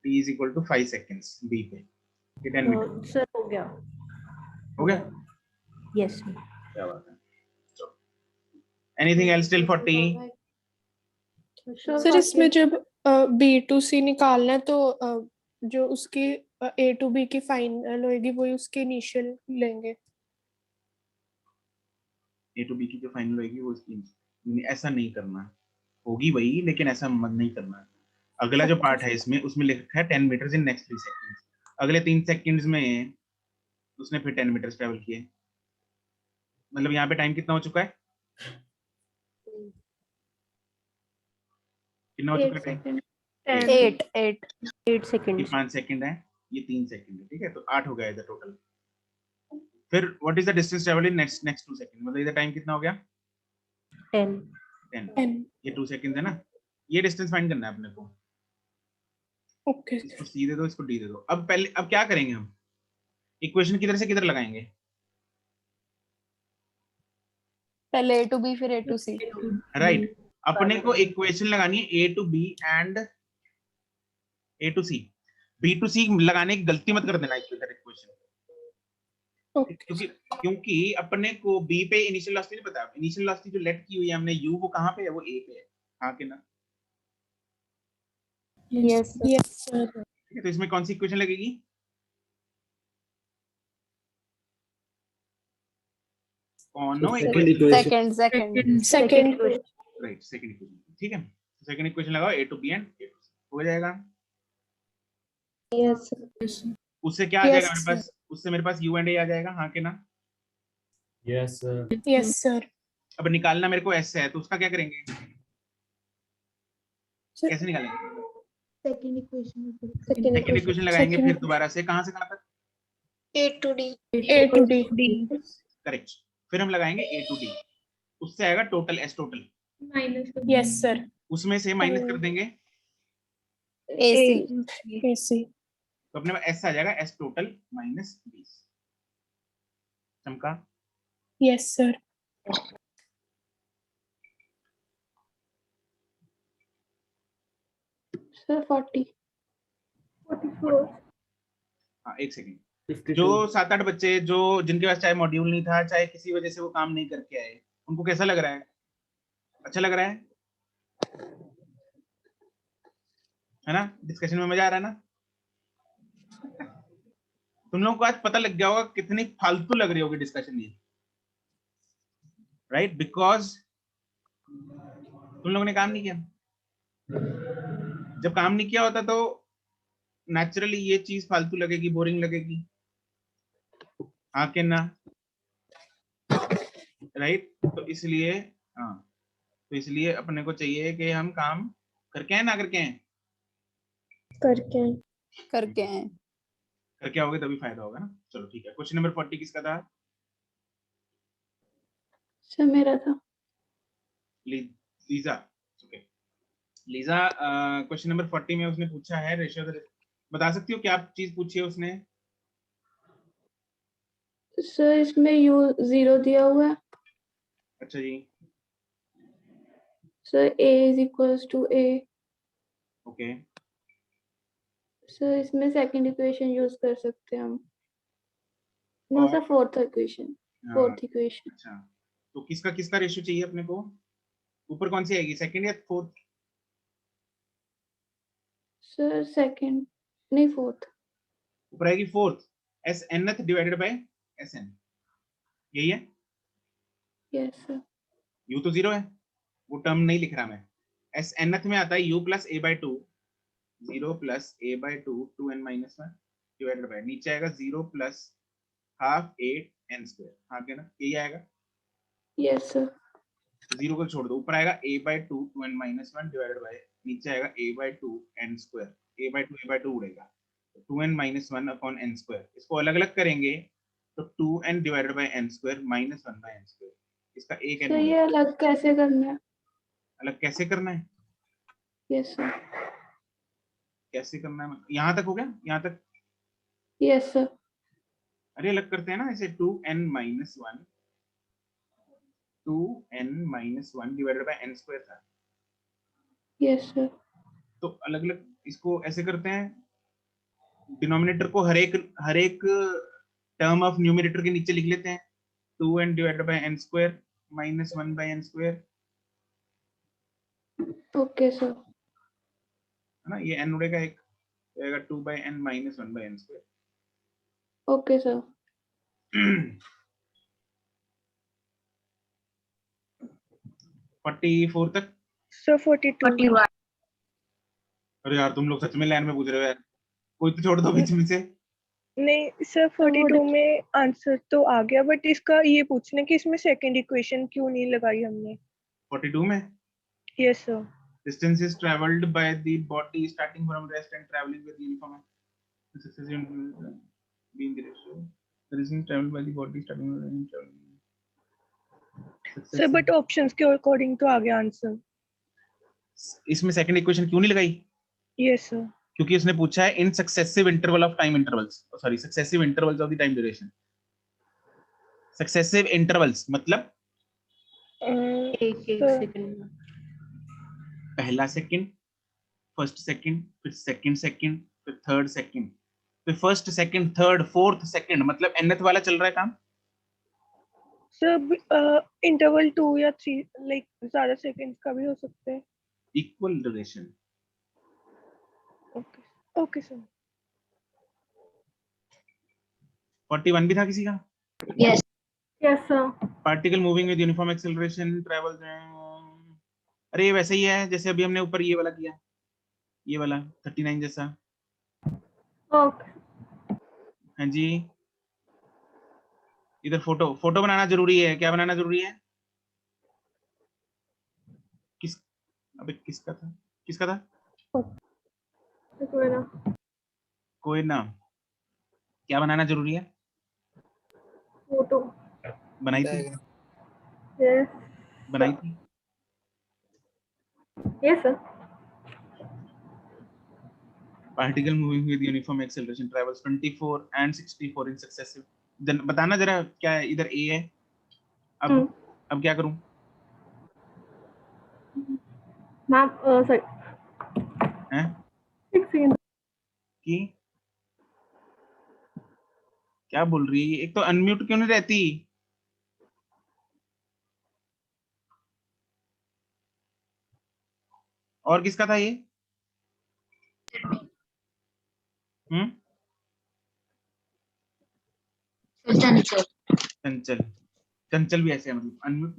t is equal to 5 seconds B पे, ये 10 मीटर
सर हो गया।
हो गया।
यस
क्या बात है। Anything else till 40?
सर इसमें जब B2C निकालना है तो जो उसकी A to B की फाइनल होगी वही उसकी इनिशियल लेंगे।
ए टू बी की जो फाइनल होगी वो इसकी, ऐसा नहीं करना है, होगी वही लेकिन ऐसा मत नहीं करना है। अगला जो पार्ट है इसमें उसमें लिखा है 10 मीटर्स इन नेक्स्ट 3 सेकंड्स। अगले 3 सेकंड्स में उसने फिर 10 मीटर्स ट्रेवल किए, मतलब यहाँ पे टाइम कितना हो चुका है, कितना हो चुका है टाइम?
8 सेकंड।
5 सेकंड है, ये 3 सेकंड है, ठीक है। तो 8 हो गया इधर टोटल। फिर what is the distance travel in next 2 second, मतलब इधर टाइम कितना हो गया? 10। ये 2 सेकंड है ना, ये डिस्टेंस फाइंड करना है अपने को।
ओके
इसको सी दे दो, इसको डी दे दो। अब क्या करेंगे हम, इक्वेशन किधर से किधर लगाएंगे?
पहले A to B फिर A to C।
राइट, अपने को इक्वेशन लगानी है A to B and A to C। B to C लगाने की गलती मत कर देना इक्वेशन, क्योंकि अपने को B पे इनिशियल वेलोसिटी नहीं पता। इनिशियल वेलोसिटी जो लेट की हुई है हमने U, वो कहाँ पे है? वो A पे है, हाँ कि ना?
Yes
sir.
ठीक है, तो इसमें कौन सी इक्वेशन लगेगी?
Second
right, second equation. ठीक है, सेकंड इक्वेशन लगाओ A to B and A to C, हो जाएगा।
यस
उससे क्या आ जाएगा मेरे पास? उससे मेरे पास U एंड A आ जाएगा, हाँ कि ना?
Yes sir.
Yes sir.
अब निकालना मेरे को S है, तो उसका क्या करेंगे, कैसे निकालेंगे?
सेकंड इक्वेशन
सेकंड इक्वेशन लगाएंगे, फिर दोबारा से कहां से कहां तक?
A to D।
करेक्ट। फिर हम लगाएंगे A to D, उससे आएगा total S total.
Yes sir.
उसमें से माइनस कर देंगे
AC।
तो अपने पास S आ जाएगा, S टोटल माइनस 20। चमका?
Yes sir.
सर 40 44।
हाँ, एक सेकंड। जो 7-8 बच्चे जो जिनके पास चाहे मॉड्यूल नहीं था, चाहे किसी वजह से वो काम नहीं करके आए, उनको कैसा लग रहा है? अच्छा लग रहा है ना? डिस्कशन में मजा आ रहा है ना? तुम लोगों को आज पता लग गया होगा कितनी फालतू लग रही होगी डिस्कशन ये, राइट? बिकॉज तुम लोगों ने काम नहीं किया। जब काम नहीं किया होता तो नेचुरली ये चीज फालतू लगेगी, बोरिंग लगेगी, हाँ कि ना? राइट? तो इसलिए तो इसलिए अपने को चाहिए कि हम काम करके आए, ना करके आए?
करके हैं।
करके आओगे तभी फायदा होगा ना। चलो ठीक है, क्वेश्चन नंबर 40 किसका था?
सर मेरा था।
Lisa. Okay Lisa, question number 40 में उसने पूछा है रेशियो। बता सकती हो क्या चीज पूछी है उसने?
सर इसमें U 0 दिया हुआ है।
अच्छा जी।
Sir A is equals to A।
Okay
sir इसमें सेकंड इक्वेशन यूज कर सकते हैं हम। No sir fourth equation.
अच्छा, तो किसका किसका रेशियो चाहिए अपने को? ऊपर कौन सी आएगी, सेकंड या फोर्थ?
सर सेकंड नहीं, फोर्थ।
ऊपर आएगी fourth, S nth divided by S N, यही है?
Yes sir.
u तो 0 है, वो टर्म नहीं लिख रहा मैं। एस nth में आता है u plus a bye 2, 0 plus a bye 2 2n minus 1 divided by, नीचे आएगा 0 प्लस हाफ 8n स्क्वायर, हाँ क्या ना? यही आएगा।
Yes sir.
0 को छोड़ दो, ऊपर आएगा a bye 2 2n minus 1 divided by, नीचे आएगा a bye 2 n square, a bye 2 उड़ेगा, 2n minus 1 upon n square. इसको अलग अलग करेंगे तो 2n divided by n square minus 1 by n square. इसका एक
सर ये अलग कैसे करना है?
अलग कैसे करना है?
Yes sir.
कैसे करना है? यहाँ तक हो गया? यहाँ तक?
Yes sir.
अरे अलग करते हैं ना, ऐसे 2n-1 2n-1 divided by n square था।
Yes sir.
तो अलग अलग इसको ऐसे करते हैं, डिनोमिनेटर को हर एक टर्म ऑफ न्यूमरेटर के नीचे लिख लेते हैं, 2n divided by n square minus 1 by n square,
okay sir.
है ना? ये n उड़ेगा, एक आएगा 2 by n minus 1 by n square.
Okay sir.
44 तक?
सर 42।
अरे यार तुम लोग सच में लाइन में पूछ रहे हो यार, कोई तो छोड़ दो बीच में से।
नहीं सर 42 में आंसर तो आ गया, बट इसका ये पूछना कि इसमें सेकंड इक्वेशन क्यों नहीं लगाई हमने।
42 में?
Yes sir.
Distances traveled by the body starting from rest and traveling with uniform successive being the ratio. The distance traveled by the body starting from rest and traveling.
Sir but options के अकॉर्डिंग तो आ गया आंसर।
इसमें सेकंड इक्वेशन क्यों नहीं लगाई?
Yes sir.
क्योंकि उसने पूछा है in successive interval of time intervals, sorry successive intervals of the time duration. Successive intervals मतलब
एक सेकंड,
पहला सेकंड, फर्स्ट सेकंड, फिर सेकंड सेकंड, फिर थर्ड सेकंड, फिर first second third fourth second, मतलब nth वाला चल रहा है काम।
सर इंटरवल 2 या 3 लाइक ज्यादा सेकंड्स का भी हो सकता है।
Equal duration.
Okay okay sir.
41 भी था किसी का?
Yes yes sir.
Particle moving with uniform acceleration travel, अरे ये वैसे ही है जैसे अभी हमने ऊपर ये वाला किया, ये वाला 39 जैसा।
ओके।
हाँ जी, इधर फोटो बनाना जरूरी है। क्या बनाना जरूरी है? अबे किसका था? कोई ना। क्या बनाना जरूरी है?
फोटो
बनाई थी?
यस
बनाई थी?
Yes sir.
Particle moving with uniform acceleration travels 24 and 64 in successive. बताना जरा क्या है? इधर ए है। अब क्या करूं?
मैम सॉरी
हैं?
एक सेकंड।
कि क्या बोल रही है? एक तो अनम्यूट क्यों नहीं रहती? और किसका था ये? चंचल भी ऐसे है, मतलब अनम्यूट।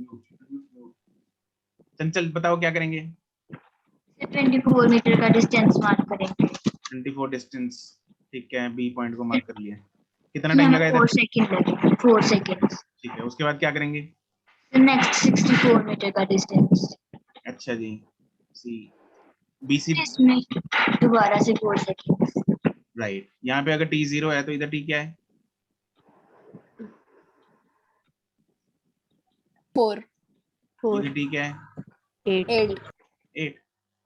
चंचल बताओ क्या करेंगे?
24 मीटर का डिस्टेंस मार्क करेंगे।
24 डिस्टेंस, ठीक है, बी पॉइंट को मार्क कर लिया। कितना टाइम लगा इधर?
4 सेकंड लगे। 4 सेकंड।
ठीक है, उसके बाद क्या करेंगे?
नेक्स्ट 64 मीटर का डिस्टेंस।
अच्छा जी, सी बीसी
इसमें दोबारा से 4 सेकंड।
राइट। यहाँ पे अगर t0 है तो इधर t क्या है?
4
इधर t क्या है? 8।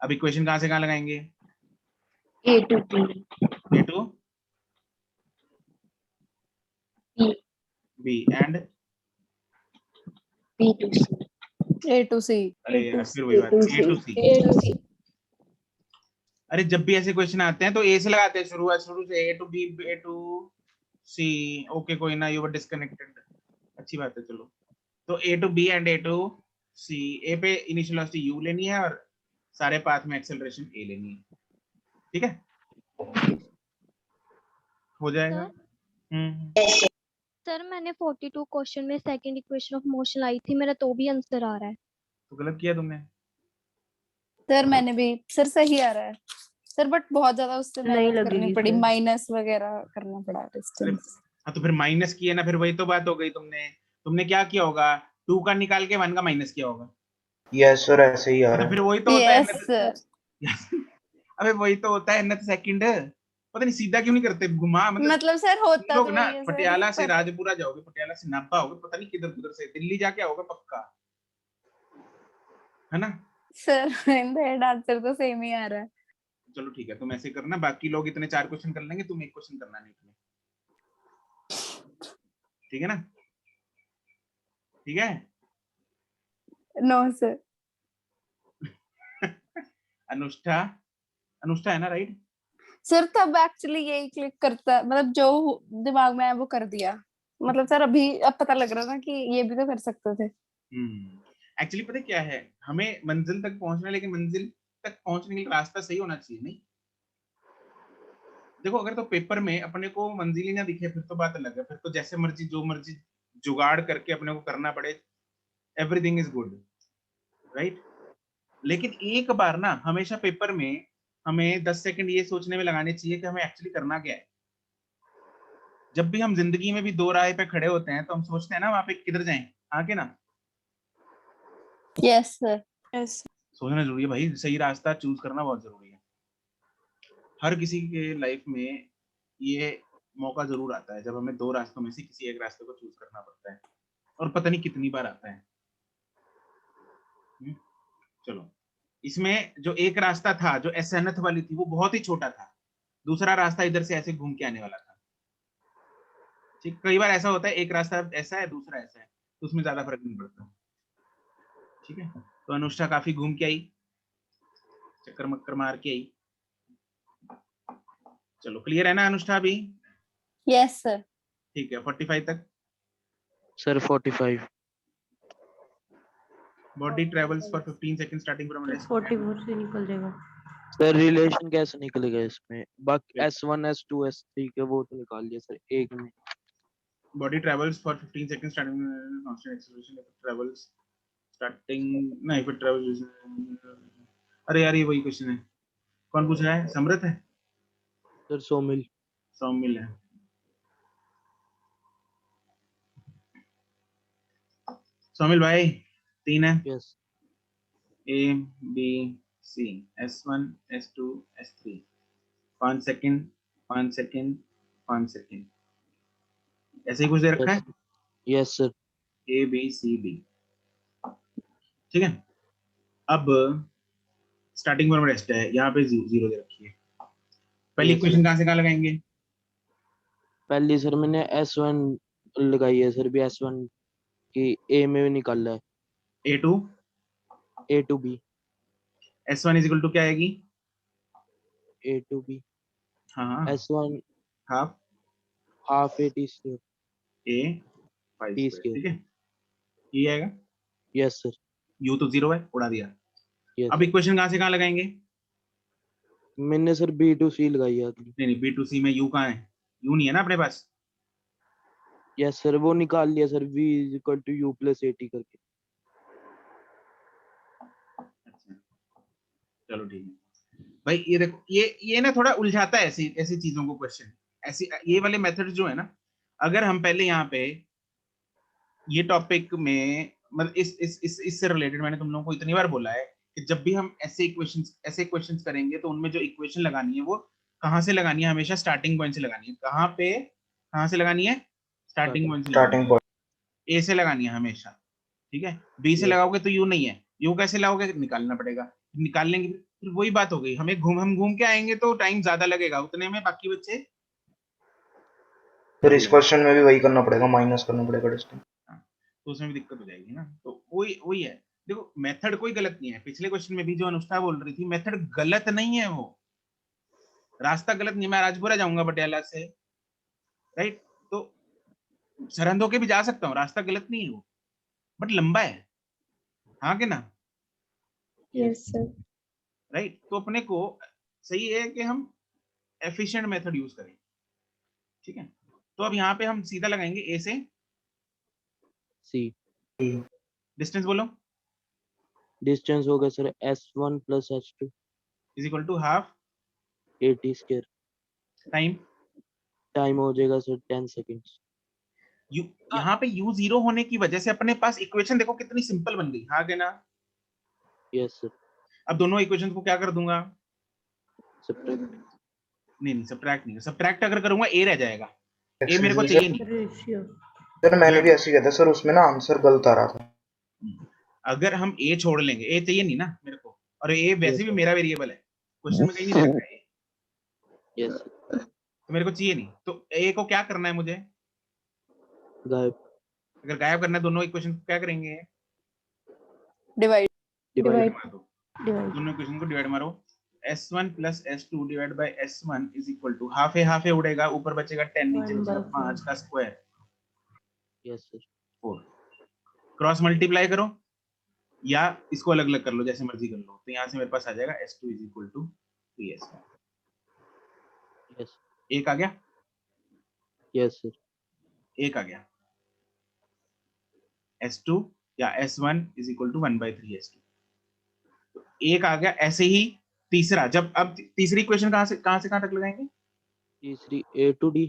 अब इक्वेशन कहाँ से कहाँ लगाएंगे?
A to B।
A to B and
B to C।
A to C।
अरे यार फिर वही बात, A to C। अरे जब भी ऐसे क्वेश्चन आते हैं तो A से लगाते हैं शुरू से, A to B, A to C। Okay कोई ना, यू वर डिस्कनेक्टेड, अच्छी बात है। चलो तो A to B and A to C। A पे इनिशियल वेलोसिटी u लेनी है और सारे पाथ में एक्सेलरेशन a लेनी है, ठीक है? हो जाएगा।
सर मैंने 42 क्वेश्चन में सेकंड इक्वेशन ऑफ मोशन लाई थी, मेरा तो भी आंसर आ रहा है।
तो गलत किया तुमने।
सर मैंने भी, सर सही आ रहा है सर, बट बहुत ज्यादा उससे मेहनत करनी पड़ी, माइनस वगैरह करना पड़ा डिस्टेंस।
हाँ तो फिर माइनस किया ना, फिर वही तो बात हो गई। तुमने क्या किया होगा? 2 का निकाल के 1 का माइनस किया होगा।
यस सर, ऐसे ही आ रहा है।
फिर वही तो होता है।
सर
अबे वही तो होता है nth सेकंड। पता नहीं सीधा क्यों नहीं करते, घुमा
मतलब सर होता
लोग
तो
ना।
वही है
पटियाला
सर,
से राजपुरा जाओगे, पटियाला से नापा होगे, पता नहीं किधर से दिल्ली जाके आओगे पक्का, है ना?
Sir in the end answer तो सेम ही आ रहा है।
चलो ठीक है, तुम ऐसे करना, बाकी लोग इतने 4 क्वेश्चन कर लेंगे, तुम 1 क्वेश्चन करना नहीं तुम्हें, ठीक है ना? ठीक है।
No sir.
अनुष्ठा, अनुष्ठा है ना, राइट?
सर तब एक्चुअली यही क्लिक करता, मतलब जो दिमाग में है वो कर दिया, मतलब सर अभी अब पता लग रहा था कि ये भी तो कर सकते थे।
एक्चुअली पता है क्या है, हमें मंजिल तक पहुंचना है, लेकिन मंजिल तक पहुंचने के लिए रास्ता सही होना चाहिए। नहीं देखो, अगर तो पेपर में अपने को मंजिल ही ना दिखे फिर तो बात अलग है, फिर तो जैसे मर्जी जो मर्जी जुगाड़ करके अपने को करना पड़े, एवरीथिंग इज गुड, राइट? लेकिन एक बार ना हमेशा पेपर में हमें 10 सेकंड ये सोचने में लगाने चाहिए कि हमें एक्चुअली करना क्या है। जब भी हम जिंदगी में भी दो राह पे खड़े होते हैं तो हम सोचते हैं ना वहां पे किधर जाएं, आगे ना।
Yes sir. यस,
सोचना जरूरी है भाई, सही रास्ता चूज करना बहुत जरूरी है। हर किसी के लाइफ में ये मौका जरूर आता है जब हमें 2 रास्तों में से किसी एक रास्ते को चूज करना पड़ता है, और पता नहीं कितनी बार आता है। चलो, इसमें जो एक रास्ता था जो एसएनएथ वाली थी वो बहुत ही छोटा था, दूसरा रास्ता इधर से ऐसे घूम के आने वाला था। ठीक, कई बार ऐसा होता है एक रास्ता ऐसा है दूसरा ऐसा है, तो उसमें ज्यादा फर्क नहीं पड़ता। ठीक है, तो अनुष्ठा काफी घूम के आई, चक्कर मक्कर मार के आई। चलो क्लियर है ना अनुष्ठा अभी?
Yes sir.
ठीक है, 45 तक।
Sir 45।
Body travels for 15 second starting from rest.
44 से निकल जाएगा
सर रिलेशन कैसे निकलेगा इसमें? बाकी S1 S2 S3 के वो तो निकाल लिया सर एक में।
Body travels for 15 second starting constant acceleration, if travels starting ना, इफ ट्रेवल्स। अरे यार ये वही क्वेश्चन है, कौन पूछ रहा है? समृत है
सर? सौमिल।
सौमिल है। सौमिल भाई 3 है।
Yes.
A B C S1 S2 S3 5 second 5 second 5 second, ऐसे ही कुछ दे रखा है।
Yes sir.
A B C D, ठीक है। अब स्टार्टिंग फ्रॉम रेस्ट है, यहाँ पे 0 दे रखी है। पहली इक्वेशन कहाँ से कहाँ लगाएंगे?
पहली सर मैंने S1 लगाई है सर, भी S1 की A में भी निकाल रहा है। A to B।
S1 is equal to क्या आएगी?
A to B।
हाँ
S1
हाफ
A T square
A 5
T
square, ठीक
square।
है, ये आएगा।
Yes sir.
U तो 0 है, उड़ा दिया।
Yes,
अब इक्वेशन कहाँ से कहाँ लगाएंगे?
मैंने सर B to C लगाई है।
नहीं B to C में U कहाँ है? U नहीं है ना अपने पास।
यस सर, वो निकाल लिया sir, V is equal to U plus AT करके।
चलो ठीक है भाई, ये देखो ये ना थोड़ा उलझाता है ऐसी ऐसी चीजों को क्वेश्चन, ऐसी ये वाले मेथड जो है ना, अगर हम पहले यहाँ पे ये टॉपिक में मतलब इससे रिलेटेड मैंने तुम लोगों को इतनी बार बोला है कि जब भी हम ऐसे क्वेश्चंस करेंगे तो उनमें जो इक्वेशन लगानी है वो कहाँ से लगानी है? हमेशा स्टार्टिंग पॉइंट से लगानी है। कहाँ से लगानी है? स्टार्टिंग पॉइंट से।
स्टार्टिंग पॉइंट
ए से लगानी है हमेशा, ठीक है। बी से लगाओगे तो यू नहीं है, यू कैसे लगाओगे? निकालना पड़ेगा, निकाल लेंगे फिर वही बात हो गई। हम घूम के आएंगे तो टाइम ज्यादा लगेगा, उतने में बाकी बच्चे।
फिर इस क्वेश्चन में भी वही करना पड़ेगा, माइनस करना पड़ेगा डिस्टेंस,
तो उसमें भी दिक्कत हो जाएगी ना। तो वही है, देखो मेथड कोई गलत नहीं है। पिछले क्वेश्चन में भी जो अनुष्ठा बोल रही थी, मेथड गलत नहीं है, वो रास्ता गलत नहीं है। मैं राजपुरा जाऊंगा पटियाला से, राइट, तो सरहद होके भी जा सकता हूँ, रास्ता गलत नहीं है वो, बट लंबा है, हाँ कि ना?
Yes sir.
राइट, तो अपने को सही है कि हम एफिशिएंट मेथड यूज करें, ठीक है। तो अब यहाँ पे हम सीधा लगाएंगे ए से
सी।
डिस्टेंस बोलो।
डिस्टेंस हो गया sir S1 plus S2
is equal to half
AT square। Time हो जाएगा सर 10 सेकेंड्स।
यहाँ पे U 0 होने की वजह से अपने पास इक्वेशन देखो कितनी सिंपल बन गई, हाँ कि ना?
Yes sir.
अब दोनों इक्वेशन को क्या कर दूंगा?
सब्ट्रैक्ट।
नहीं सब्ट्रैक्ट नहीं, सब्ट्रैक्ट अगर करूंगा ए रह जाएगा, ए मेरे को चाहिए नहीं।
सर मैंने भी ऐसे ही किया था सर, उसमें ना आंसर गलत आ रहा था।
अगर हम ए छोड़ लेंगे, ए चाहिए नहीं ना मेरे को, और ये वैसे भी मेरा वेरिएबल है, क्वेश्चन में कहीं नहीं लिखा है
यस
तो मेरे को चाहिए नहीं। तो ए को क्या करना है मुझे,
गायब
अगर गायब करना है दोनों इक्वेशन क्या करेंगे,
डिवाइड
डिवाइड
मार दो,
डिवाइड
दोनों इक्वेशन को डिवाइड मारो। s1 plus s2 divide by s1 is equal to half A उड़ेगा, ऊपर बचेगा 10, नीचे बचेगा 5 का square
yes sir
4। Cross multiply करो या इसको अलग अलग कर लो, जैसे मर्जी कर लो। तो यहाँ से मेरे पास आ जाएगा s2 is equal to 3s1।
Yes
एक आ गया,
यस सर
एक आ गया, s2 या s1 is equal to 1/3 s2। तो एक आ गया। ऐसे ही तीसरा, जब अब तीसरी इक्वेशन कहाँ से कहाँ तक लगाएंगे,
तीसरी A to D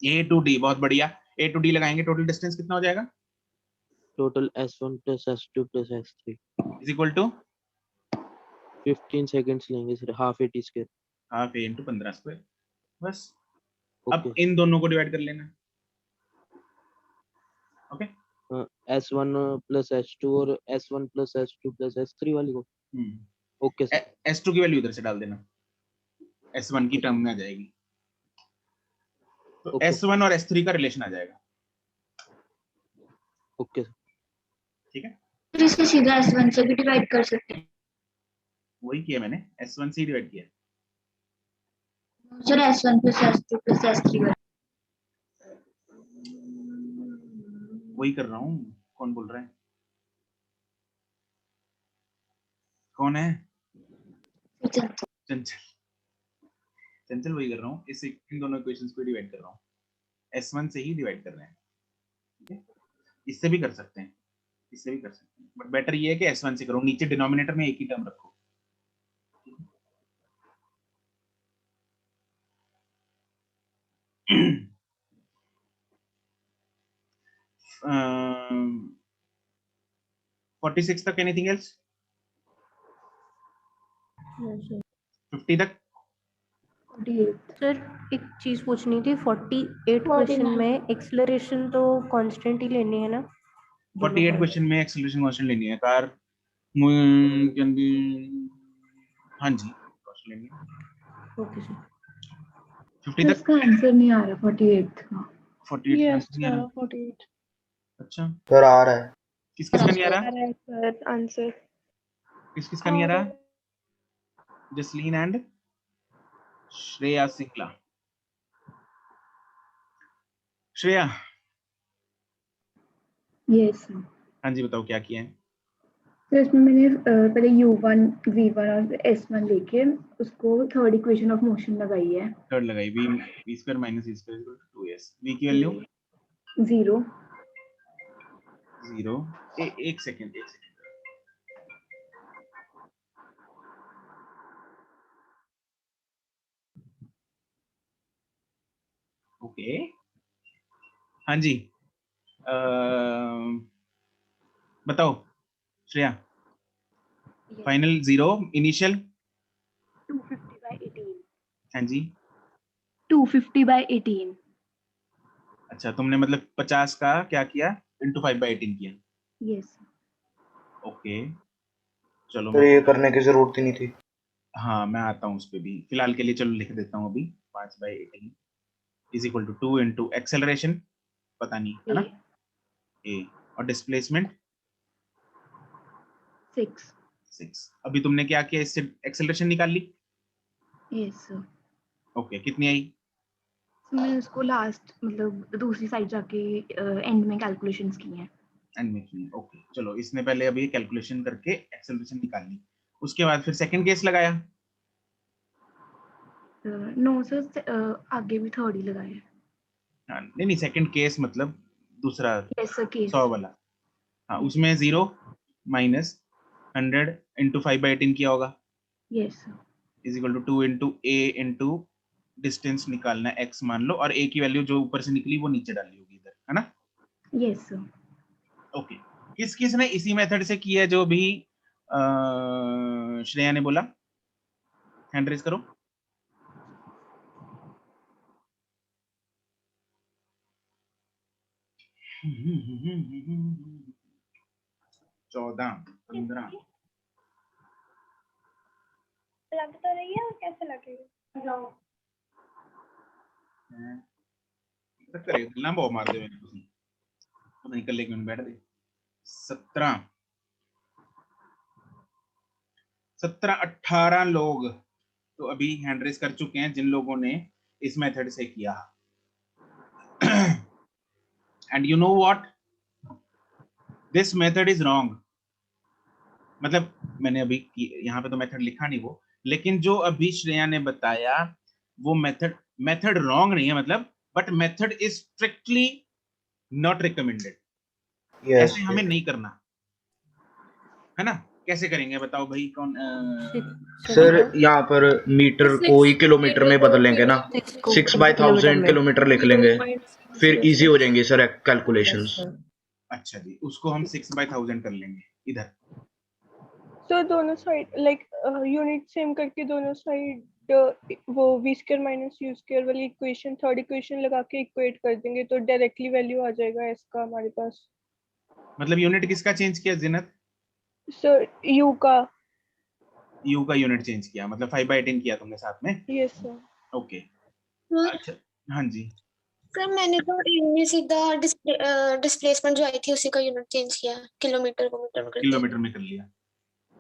a to d, बहुत बढ़िया, a to d लगाएंगे। टोटल डिस्टेंस कितना हो जाएगा,
total S1 plus S2 plus S3
is equal to
15 seconds लेंगे sir, half 80 square
half a into 15 square, बस। अब
ओके
इन दोनों को डिवाइड कर लेना, ओके।
S1 plus S2 और S1 plus S2 plus S3 वाली को ओके सर
s2 की वैल्यू इधर से डाल देना, s1 की टर्म में आ जाएगी, तो
ओके
s1 और s3 का रिलेशन आ जाएगा,
ओके सर
ठीक है।
फिर इसे सीधा S1 से भी डिवाइड कर सकते हैं।
वही किया मैंने, s1 से डिवाइड किया।
Sir S1 plus S2 plus S3
वही कर रहा हूँ। कौन बोल रहा है, कौन है, चंचल। चंचल वही कर रहा हूँ, इस इन दोनों इक्वेशंस को डिवाइड कर रहा हूँ, s1 से ही डिवाइड कर रहे हैं, ठीक है। इससे भी कर सकते हैं, इससे भी कर सकते हैं, बट बेटर ये है कि s1 से करो, नीचे डिनोमिनेटर में एक ही टर्म रखो। um, 46 तक एनीथिंग एल्स, 50 तक।
सर एक चीज पूछनी थी, 48 क्वेश्चन में एक्सेलरेशन तो कांस्टेंट ही लेनी है ना?
48 क्वेश्चन में एक्सेलरेशन कांस्टेंट लेनी है कार, हाँ जी कांस्टेंट लेनी है।
Okay sir.
50 तक
इसका आंसर नहीं आ रहा 48 का।
48 का
यस
आंसर नहीं आ
सर
रहा।
48
अच्छा
सर आ रहा है,
किस किस का नहीं आ रहा,
रहा है सर आंसर
किस किस का नहीं आ रहा, जसलीन एंड श्रेया सिंगला। श्रेया
यस
हाँ जी बताओ क्या किया है।
तो इसमें मैंने पहले u1 v1 और s1 लेके उसको थर्ड इक्वेशन ऑफ मोशन लगाई है।
थर्ड लगाई, v square minus e square equal to 2s, v की वैल्यू
0
0। एक सेकंड ओके हाँ जी बताओ श्रेया। फाइनल 0 इनिशियल
250/18
हाँ जी
250/18
अच्छा तुमने मतलब 50 का क्या किया इंटू 5/18 किया।
यस
ओके चलो
सर ये करने की जरूरत ही नहीं थी।
हाँ मैं आता हूँ उस पे भी, फिलहाल के लिए चलो लिख देता हूँ अभी 5/18 is equal to 2 into acceleration पता नहीं है ना ए, और डिस्प्लेसमेंट 6। अभी तुमने क्या किया, इससे एक्सेलरेशन निकाल ली।
यस
ओके कितनी आई,
मैंने उसको लास्ट मतलब दूसरी साइड जाके एंड में कैलकुलेशंस की हैं।
एंड में की। ओके चलो इसने पहले अभी कैलकुलेशन करके एक्सेलरेशन निकाल ली, उसके बाद फिर सेकंड केस लगाया।
नो सर आगे भी थर्ड ही लगाया है।
हाँ नहीं सेकंड केस मतलब दूसरा
यस सर केस
100 वाला। हाँ उसमें 0 माइनस 100 इंटू 5/18 किया होगा।
Yes
is equal to 2 into a into distance निकालना है x मान लो, और a की वैल्यू जो ऊपर से निकली वो नीचे डालनी होगी इधर है ना।
यस सर
ओके किस किस ने इसी मेथड से किया जो भी श्रेया ने बोला, हैंड रेज करो। चौदह 15
लग तो रही है और कैसे लगेगा?
तक करेगा लंबा मार दे मेरे को निकल लेके मैं बैठ दे 17-18 लोग तो अभी हैंड रेस कर चुके हैं जिन लोगों ने इस मेथड से किया and you know what this method is wrong मतलब मैंने अभी यहाँ पे तो मेथड लिखा नहीं वो लेकिन जो अभी श्रेया ने बताया वो मेथड रॉन्ग नहीं है मतलब but method is strictly not recommended ऐसे हमें नहीं करना है ना कैसे करेंगे बताओ भाई कौन
सर यहाँ पर मीटर को ही किलोमीटर में बदल लेंगे ना 6/1000 किलोमीटर लिख लेंगे फिर इजी हो जाएंगे सर कैलकुलेशंस
अच्छा जी उसको हम 6/1000 कर लेंगे इधर
तो दोनों साइड लाइक यूनिट सेम करके दोनों साइड वो v square minus u square वाली इक्वेशन थर्ड इक्वेशन लगा के इक्वेट कर देंगे तो डायरेक्टली वैल्यू आ जाएगा s का हमारे पास
मतलब यूनिट किसका चेंज किया जिन्नत
सर u का
यूनिट चेंज किया मतलब 5/10 किया तुमने साथ में
यस सर
ओके अच्छा हाँ जी
सर मैंने तो इनमें सीधा डिस्प्लेसमेंट जो आई थी उसी का यूनिट चेंज किया किलोमीटर को मीटर
में कर लिया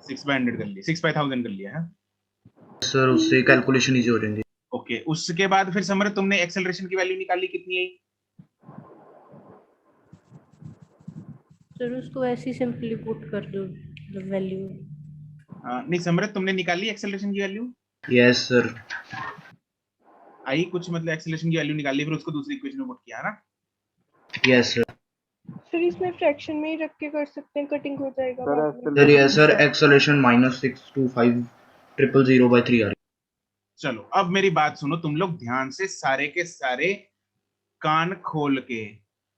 6/100 कर लिया 6/1000 कर लिया है
सर उससे कैलकुलेशन इजी हो जाएंगे
ओके उसके बाद फिर समर तुमने एक्सेलरेशन की वैल्यू निकाली कितनी आई
सर उसको ऐसे सिंपली पुट कर दो वैल्यू
नहीं समरत तुमने निकाली एक्सेलरेशन की वैल्यू
यस सर
आई कुछ मतलब एक्सेलरेशन की वैल्यू निकाली फिर उसको दूसरी इक्वेशन में पुट किया ना
यस सर
फिर इसमें फ्रैक्शन में ही रख के कर सकते हैं कटिंग हो जाएगा
सर यस सर एक्सेलरेशन -625,000/3 आ रही
चलो अब मेरी बात सुनो तुम लोग ध्यान से सारे के सारे कान खोल के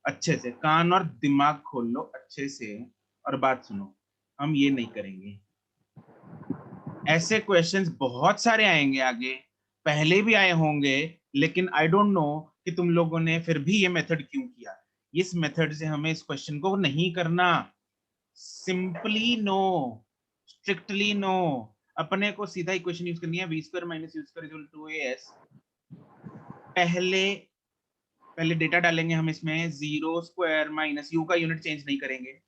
अच्छे से कान और दिमाग खोल लो अच्छे से और बात सुनो हम ये नहीं करेंगे ऐसे क्वेश्चंस बहुत सारे आएंगे आगे पहले भी आए होंगे लेकिन आई डोंट नो कि तुम लोगों ने फिर भी ये मेथड क्यों किया इस मेथड से हमें इस क्वेश्चन को नहीं करना सिंपली नो स्ट्रिक्टली नो अपने को सीधा इक्वेशन यूज करनी है v square minus u square equal to as पहले डेटा डालेंगे हम इसमें 0 स्क्वायर माइनस u का यूनिट चेंज नहीं करेंगे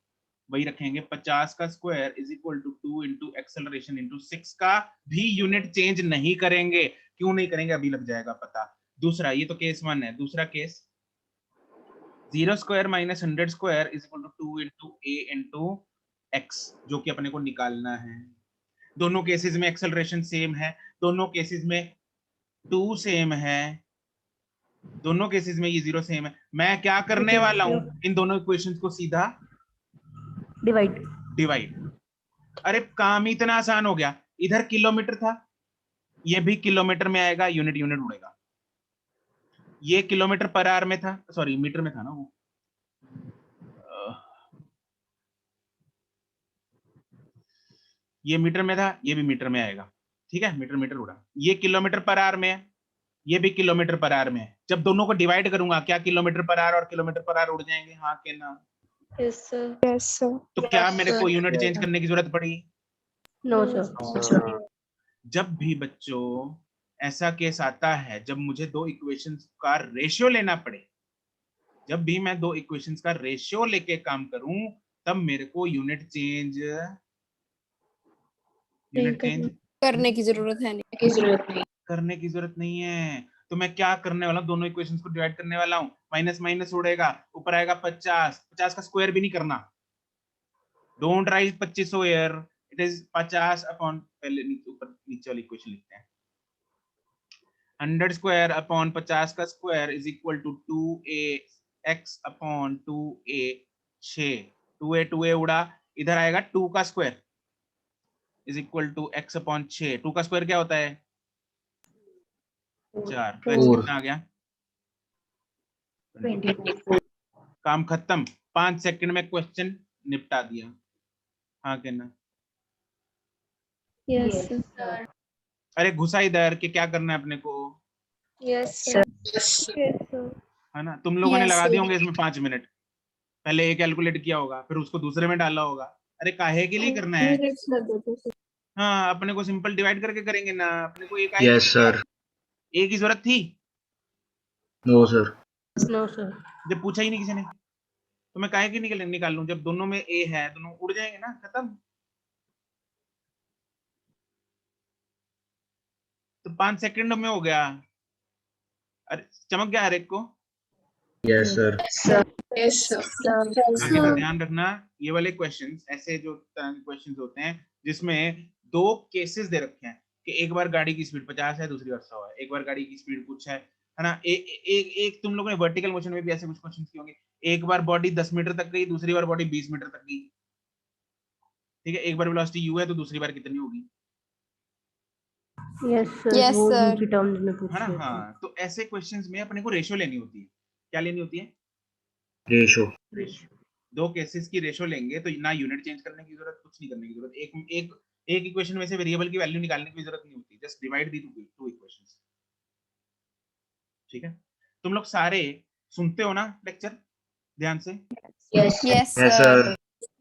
वही रखेंगे 50 का square is equal to 2 into acceleration into 6 का भी यूनिट चेंज नहीं करेंगे क्यों नहीं करेंगे अभी लग जाएगा पता दूसरा ये तो केस 1 है दूसरा case 0 square minus 100 square is equal to 2 into a into x जो कि अपने को निकालना है दोनों केसेस में एक्सेलरेशन सेम है दोनों केसेस में 2 सेम है दोनों केसेस में ये 0 सेम है मैं क्या करने वाला हूं इन दोनों इक्वेशंस को सीधा डिवाइड अरे काम इतना आसान हो गया इधर किलोमीटर था ये भी किलोमीटर में आएगा यूनिट उड़ेगा ये किलोमीटर पर आवर में था सॉरी मीटर में था ना वो ये मीटर में था ये भी मीटर में आएगा ठीक है मीटर उड़ा ये किलोमीटर पर आवर में है ये भी किलोमीटर पर आवर में है जब दोनों को डिवाइड करूंगा क्या किलोमीटर पर आवर और किलोमीटर पर आवर उड़ जाएंगे हाँ के ना
यस सर
तो क्या मेरे को यूनिट चेंज करने की जरूरत पड़ी
नो सर
जब भी बच्चों ऐसा केस आता है जब मुझे दो इक्वेशंस का रेशियो लेना पड़े जब भी मैं दो इक्वेशंस का रेशियो लेके काम करूं तब मेरे को यूनिट चेंज
करने की जरूरत
नहीं है तो मैं क्या करने वाला हूं दोनों इक्वेशंस को डिवाइड करने वाला हूं माइनस माइनस उड़ेगा ऊपर आएगा 50 का स्क्वायर भी नहीं करना don't write 2500 here it is 50 upon पहले ऊपर नीचे वाली इक्वेशन लिखते हैं 100 स्क्वायर अपॉन 50 का square is equal to 2ax upon 2a 2a उड़ा इधर आएगा 2 का square is equal to x upon 6 2 का स्क्वायर क्या होता है 4 तो x कितना आ गया 24 काम खत्म 5 सेकंड में क्वेश्चन निपटा दिया हाँ कहना
यस सर
अरे घुसा इधर कि क्या करना है अपने को
यस सर
है ना तुम लोगों ने लगा दिए होंगे इसमें 5 मिनट पहले ये कैलकुलेट किया होगा फिर उसको दूसरे में डाला होगा अरे काहे के लिए करना है हाँ, अपने को सिंपल डिवाइड करके करेंगे ना, अपने को एक
यस सर।
एक की जरूरत थी।
No sir.
No sir.
जब पूछा ही नहीं किसी ने तो मैं काहे की निकाल लूं, जब दोनों में ए है दोनों उड़ जाएंगे ना, खत्म। तो 5 सेकंड में हो गया। अरे चमक गया हर एक को।
Yes sir.
ध्यान रखना ये वाले क्वेश्चंस, ऐसे जो क्वेश्चंस होते हैं जिसमें दो केसेस दे रखे हैं कि एक बार गाड़ी की स्पीड 50 है, दूसरी बार 100 है, एक बार गाड़ी की स्पीड कुछ है ना। एक तुम लोगों ने वर्टिकल मोशन में भी ऐसे कुछ क्वेश्चंस किए होंगे, एक बार बॉडी 10 मीटर तक गई, दूसरी बार बॉडी 20 मीटर तक गई। ठीक है, एक बार वेलोसिटी u है तो दूसरी बार कितनी होगी।
यस सर, वो u की टर्म्स में पूछ
है ना।
रहे थे।
हाँ, तो ऐसे क्वेश्चंस में अपने को रेशियो लेनी होती है। क्या लेनी होती है?
रेशो।
दो केसेस की रेशो लेंगे तो ना यूनिट चेंज करने की जरूरत, कुछ नहीं करने की जरूरत। एक इक्वेशन में से वेरिएबल की वैल्यू निकालने की जरूरत नहीं होती, जस्ट डिवाइड दी टू इक्वेशंस। ठीक है, तुम लोग सारे सुनते हो ना लेक्चर ध्यान से?
Yes
sir.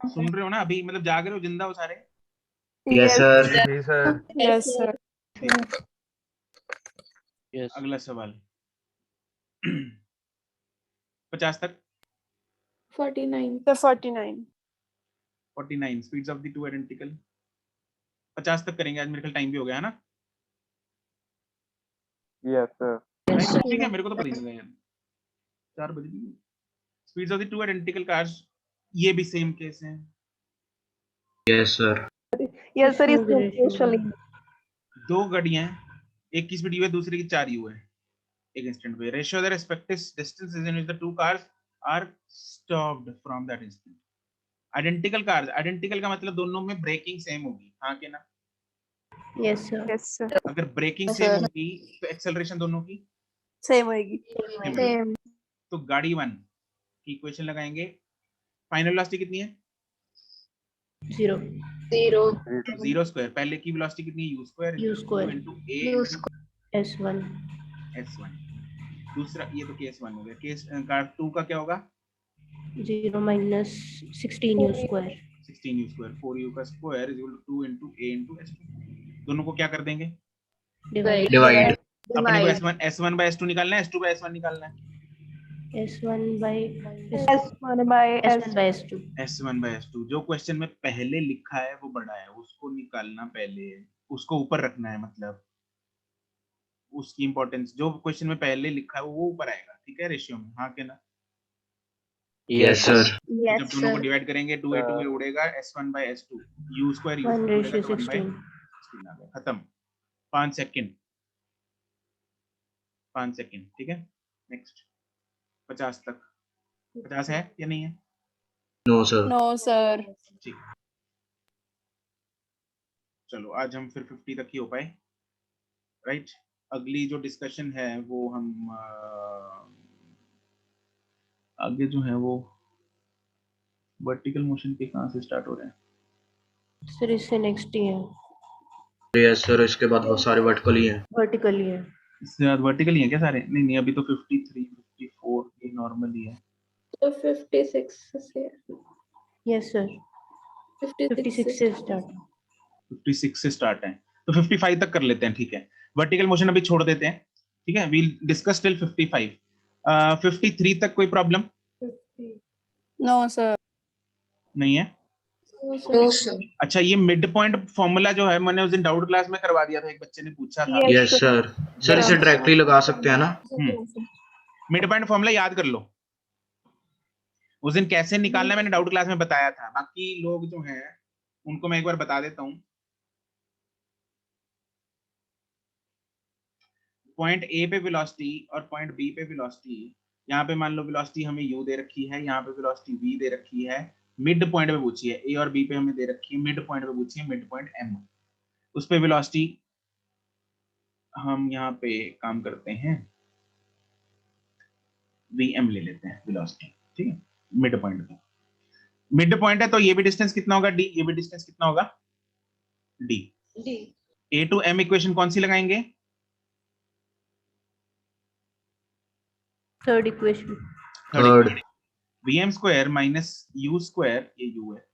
सुन रहे हो ना अभी, मतलब जाग रहे हो, जिंदा हो सारे?
Yes sir.
Yes sir.
अगला सवाल 50 तक।
49
speeds of the two identical. 50 तक करेंगे आज, मेरे ख्याल टाइम भी हो गया है ना।
Yes sir.
ठीक है, मेरे को तो पता ही नहीं लगा यार, 4 बज गई। Speeds of the two identical cars, ये भी सेम केस है।
Yes sir.
यस सर, इसमें
दो गाड़ियां, एक की स्पीड u है, दूसरी की 4 u है एक इंस्टेंट पे। Ratio the respective distances in which the two cars are stopped from that instant. Identical cars, identical का मतलब दोनों में ब्रेकिंग सेम होगी, हाँ के ना?
Yes sir.
अगर ब्रेकिंग सेम होगी तो एक्सेलरेशन दोनों की
सेम होगी।
सेम।
तो गाड़ी 1 की इक्वेशन लगाएंगे। फाइनल वेलोसिटी कितनी है? 0 स्क्वायर। पहले की वेलोसिटी कितनी है? u square into a s1। दूसरा ये तो केस 1 हो गया। केस 2 का क्या होगा?
0 minus 16 u square.
16 u square, 4u का square is equal to 2 into a into s2। दोनों को क्या कर देंगे?
डिवाइड।
अपने को s1 by s2 निकालना है, s2 by s1 निकालना है।
s1 by s2।
जो क्वेश्चन में पहले लिखा है वो बड़ा है, उसको निकालना पहले, उसको ऊपर रखना है, मतलब उसकी इंपॉर्टेंस। जो क्वेश्चन में पहले लिखा है वो ऊपर आएगा, ठीक है, रेशियो में, हाँ के ना?
Yes sir.
जब दोनों को डिवाइड करेंगे 2 a उड़ेगा, s1 by s2, u square उड़ेगा, 1 by 16 खत्म। 5 सेकंड, ठीक है। नेक्स्ट 50 तक। 50 है या नहीं है?
No sir.
No sir.
ठीक, चलो आज हम फिर 50 तक ही हो पाए, राइट। अगली जो डिस्कशन है वो हम आगे जो है वो वर्टिकल मोशन के कहाँ से स्टार्ट हो रहे हैं?
सर इससे नेक्स्ट ही है।
यस सर, इसके बाद बहुत सारे वर्टिकल ही हैं।
वर्टिकल ही है।
इसके बाद वर्टिकल ही है क्या सारे? नहीं, अभी तो 53, 54 ये नॉर्मल ही है।
तो 56 से।
यस सर, 56 से स्टार्ट।
56 से स्टार्ट है तो 55 तक कर लेते हैं, ठीक है। वर्टिकल मोशन अभी छोड़ देते हैं, ठीक है। We'll discuss till 55। 53 तक कोई प्रॉब्लम?
No sir.
नहीं है? अच्छा, ये मिड पॉइंट फॉर्मूला जो है मैंने उस दिन डाउट क्लास में करवा दिया था, एक बच्चे ने पूछा था।
Yes sir. सर इसे डायरेक्टली लगा सकते हैं ना?
मिड पॉइंट फॉर्मूला याद कर लो, उस दिन कैसे निकालना है मैंने डाउट क्लास में बताया था। बाकी लोग जो हैं उनको मैं एक बार बता देता हूँ। पॉइंट ए पे वेलोसिटी और पॉइंट बी पे वेलोसिटी, यहाँ पे मान लो वेलोसिटी हमें u दे रखी है, यहाँ पे वेलोसिटी v दे रखी है। मिड पॉइंट पे पूछी है, a और b पे हमें दे रखी है, मिड पॉइंट पे पूछी है, मिड पॉइंट m। उस पे वेलोसिटी हम यहाँ पे काम करते हैं, vm ले लेते हैं वेलोसिटी, ठीक है। मिड पॉइंट पे, मिड पॉइंट है तो ये भी डिस्टेंस कितना होगा? d। ये भी डिस्टेंस कितना होगा? d। a to m equation कौन सी लगाएंगे?
Third equation.
Third.
vm square minus u square, ये u है,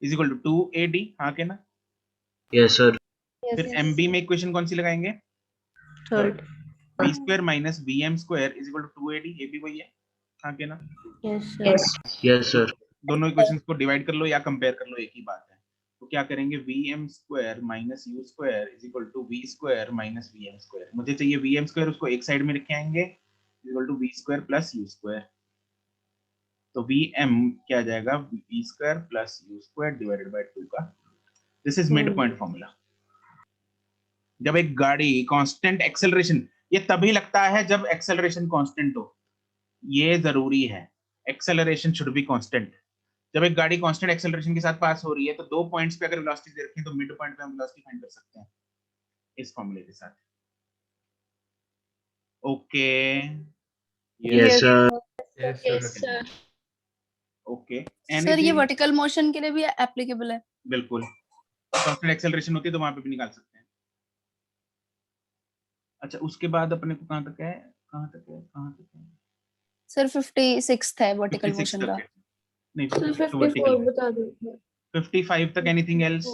इज इक्वल टू 2ad, हाँ के ना?
Yes sir.
फिर mb में इक्वेशन कौन सी लगाएंगे?
Third.
v square minus vm square is equal to 2ad, ये भी वही है हाँ के ना?
Yes sir.
दोनों इक्वेशंस को डिवाइड कर लो या कंपेयर कर लो, एक ही बात है। तो क्या करेंगे? vm square minus u square is equal to v square minus vm square. मुझे चाहिए vm स्क्वायर, उसको एक साइड में लिख के आएंगे is equal to v square plus u square. तो vm क्या आ जाएगा? v square plus u square divided by 2 का। This is mid point formula. जब एक गाड़ी कांस्टेंट एक्सेलरेशन, ये तभी लगता है जब एक्सेलरेशन कांस्टेंट हो, ये जरूरी है। Acceleration should be constant. जब एक गाड़ी कांस्टेंट एक्सेलरेशन के साथ पास हो रही है तो 2 पॉइंट्स पे अगर वेलोसिटी दे रखी है तो मिड पॉइंट पे हम वेलोसिटी फाइंड कर सकते हैं इस फॉर्मूले के साथ। Okay
yes sir.
Yes, sir.
Okay
sir ये वर्टिकल मोशन के लिए भी एप्लीकेबल है?
बिल्कुल, कांस्टेंट एक्सेलरेशन होती है तो वहां पे भी निकाल सकते हैं। अच्छा उसके बाद अपने को कहां तक है?
सर 56 है वर्टिकल
56
मोशन
तक
का।
है। नहीं
Sir,
56 तो
54
वर्टिकल।
बता दो।
55 तक anything else?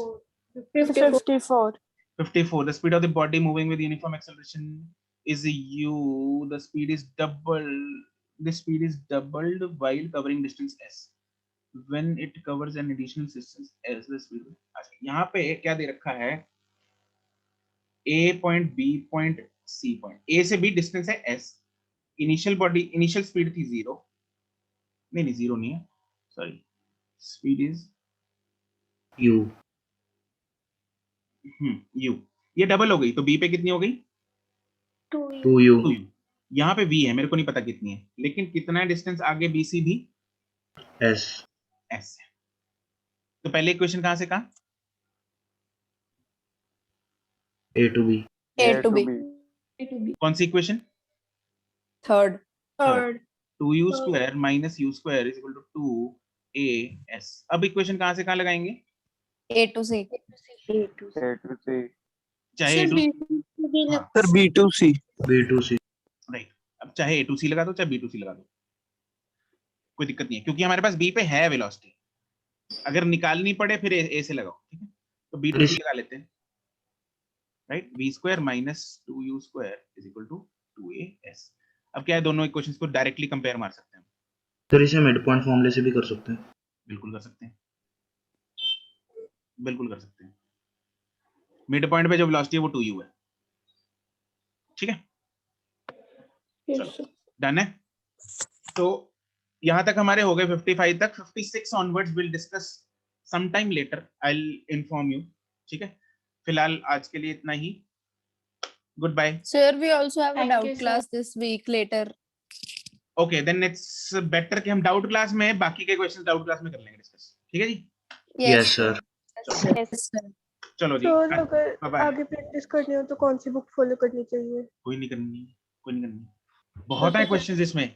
54.
54 the speed of the body moving with uniform acceleration is u, the speed is doubled while covering distance s, when it covers an additional distance s the speed। अच्छा यहाँ पे क्या दे रखा है? a point b point c point, a से b डिस्टेंस है s, इनिशियल स्पीड थी 0, नहीं 0 नहीं है, sorry, speed is
u।
u, ये डबल हो गई तो b पे कितनी हो गई?
2u।
यहाँ पे v है, मेरे को नहीं पता कितनी है, लेकिन कितना डिस्टेंस आगे b से भी?
s।
s है। तो पहले इक्वेशन कहाँ से कहाँ?
a to b।
कौन सी equation?
Third.
2u square minus u square is equal to 2as। अब इक्वेशन कहाँ से कहाँ लगाएंगे?
A to C।
चाहे
sir b to c।
Right, अब चाहे a to c लगा दो चाहे b to c लगा दो, कोई दिक्कत नहीं है, क्योंकि हमारे पास b पे है वेलोसिटी। अगर निकालनी पड़े फिर a से लगाओ, ठीक है? तो b to c लगा लेते हैं, right? v square minus 2u square is equal to 2as। अब क्या है, दोनों इक्वेशंस को डायरेक्टली कंपेयर मार सकते हैं।
सर इसे मिड पॉइंट फॉर्मूले से भी कर सकते हैं।
बिल्कुल कर सकते हैं, बिल्कुल कर सकते हैं। मिड पॉइंट पे जो वेलोसिटी है वो 2u है, ठीक है? चलो डन है। तो यहां तक हमारे हो गए 55 तक। 56 onwards will discuss some time later, I will inform you, ठीक है? फिलहाल आज के लिए इतना ही। Good bye.
Sir we also have a
Thank you,
doubt
sir.
Class this week later.
Okay then it's better कि हम डाउट क्लास में बाकी के क्वेश्चंस डाउट क्लास में कर लेंगे डिस्कस, ठीक है जी?
Yes sir.
चलो जी,
सर अगर
बाय बाय।
आगे प्रैक्टिस करनी हो तो कौन सी बुक फॉलो करनी चाहिए?
कोई नहीं करनी, बहुत है क्वेश्चंस इसमें,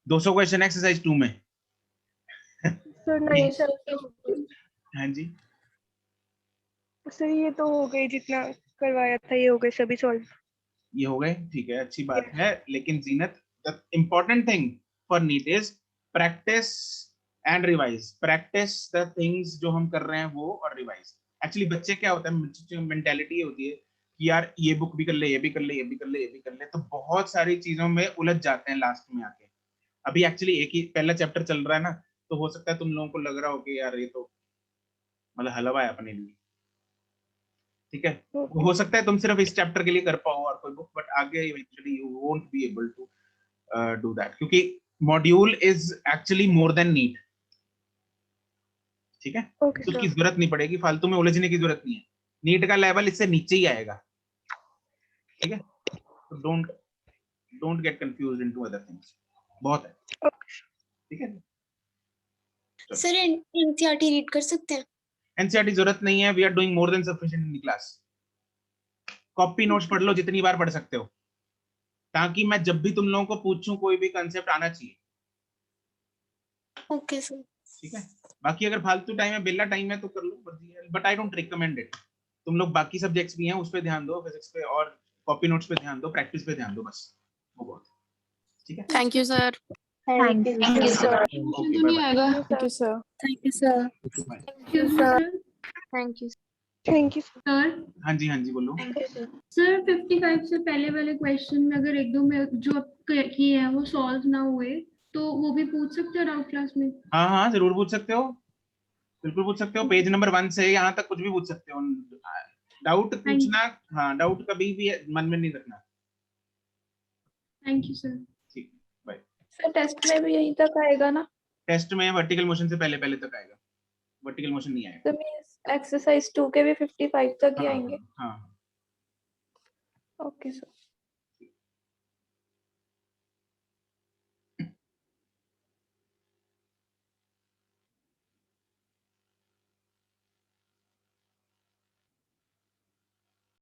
200 क्वेश्चन एक्सरसाइज 2 में।
सर नहीं सर,
हाँ जी
सर ये तो हो गई, जितना करवाया था ये हो गए सभी सॉल्व।
ये हो गए, ठीक है, अच्छी बात है। लेकिन Zeenat, the important thing for NEET is practice and revise. Practice the things जो हम कर रहे हैं वो, और रिवाइज। एक्चुअली बच्चे क्या होता है, मेंटालिटी होती है कि यार ये बुक भी कर ले, ये भी कर ले, ये भी कर ले, ये भी कर ले, तो बहुत सारी चीजों में उलझ जाते हैं लास्ट में आके। अभी एक्चुअली एक ही पहला चैप्टर चल रहा है ना, तो हो सकता है तुम लोगों को लग रहा हो कि यार ये तो मतलब हलवा है अपने लिए, ठीक है? हो सकता है तुम सिर्फ इस चैप्टर के लिए कर पाओ और कोई बुक, बट आगे eventually you won't be able to do that, क्योंकि module is actually more than NEET, ठीक है? तो उसकी जरूरत नहीं पड़ेगी, फालतू में उलझने की जरूरत नहीं है। नीट का लेवल इससे नीचे ही आएगा, ठीक है? तो don't get confused into other things, बहुत है, ठीक है?
सर एनसीईआरटी रीड कर सकते हैं?
एनसीईआरटी जरूरत नहीं है, we are doing more than sufficient in the class. Copy notes पढ़ लो जितनी बार पढ़ सकते हो, ताकि मैं जब भी तुम लोगों को पूछूं कोई भी कांसेप्ट आना चाहिए।
ओके सर,
ठीक है? बाकी अगर फालतू टाइम है, बिल्ला टाइम है तो कर लो, but I don't recommend it. तुम लोग बाकी सब्जेक्ट्स भी हैं उस पे ध्यान दो, फिजिक्स पे और कॉपी नोट्स पे ध्यान दो, प्रैक्टिस पे ध्यान दो, बस वो बहुत है, ठीक है?
Thank you sir.
Thank you, sir.
नहीं आएगा। Thank you sir.
Thank you, sir.
Bye.
Thank you, sir. Thank you.
Thank you
sir.
हाँ जी बोलो।
सर 55 से पहले वाले क्वेश्चन में अगर एक दो में जो आप किए हैं वो सॉल्व ना हुए तो वो भी पूछ सकते हो डाउट क्लास में?
हाँ जरूर पूछ सकते हो, बिल्कुल पूछ सकते हो। पेज नंबर 1 से यहाँ तक कुछ भी पूछ सकते हो। डाउट पूछना, हाँ डाउट कभी भी मन में नहीं रखना।
Thank you sir.
ठीक, बाय।
सर टेस्ट में भी यहीं तक आएगा ना?
टेस्ट में वर्टिकल मोशन से पहले तक आएगा, वर्टिकल मोशन नहीं आएगा।
तो मींस एक्सरसाइज 2 के भी 55 तक ही आएंगे?
हाँ।
Okay sir.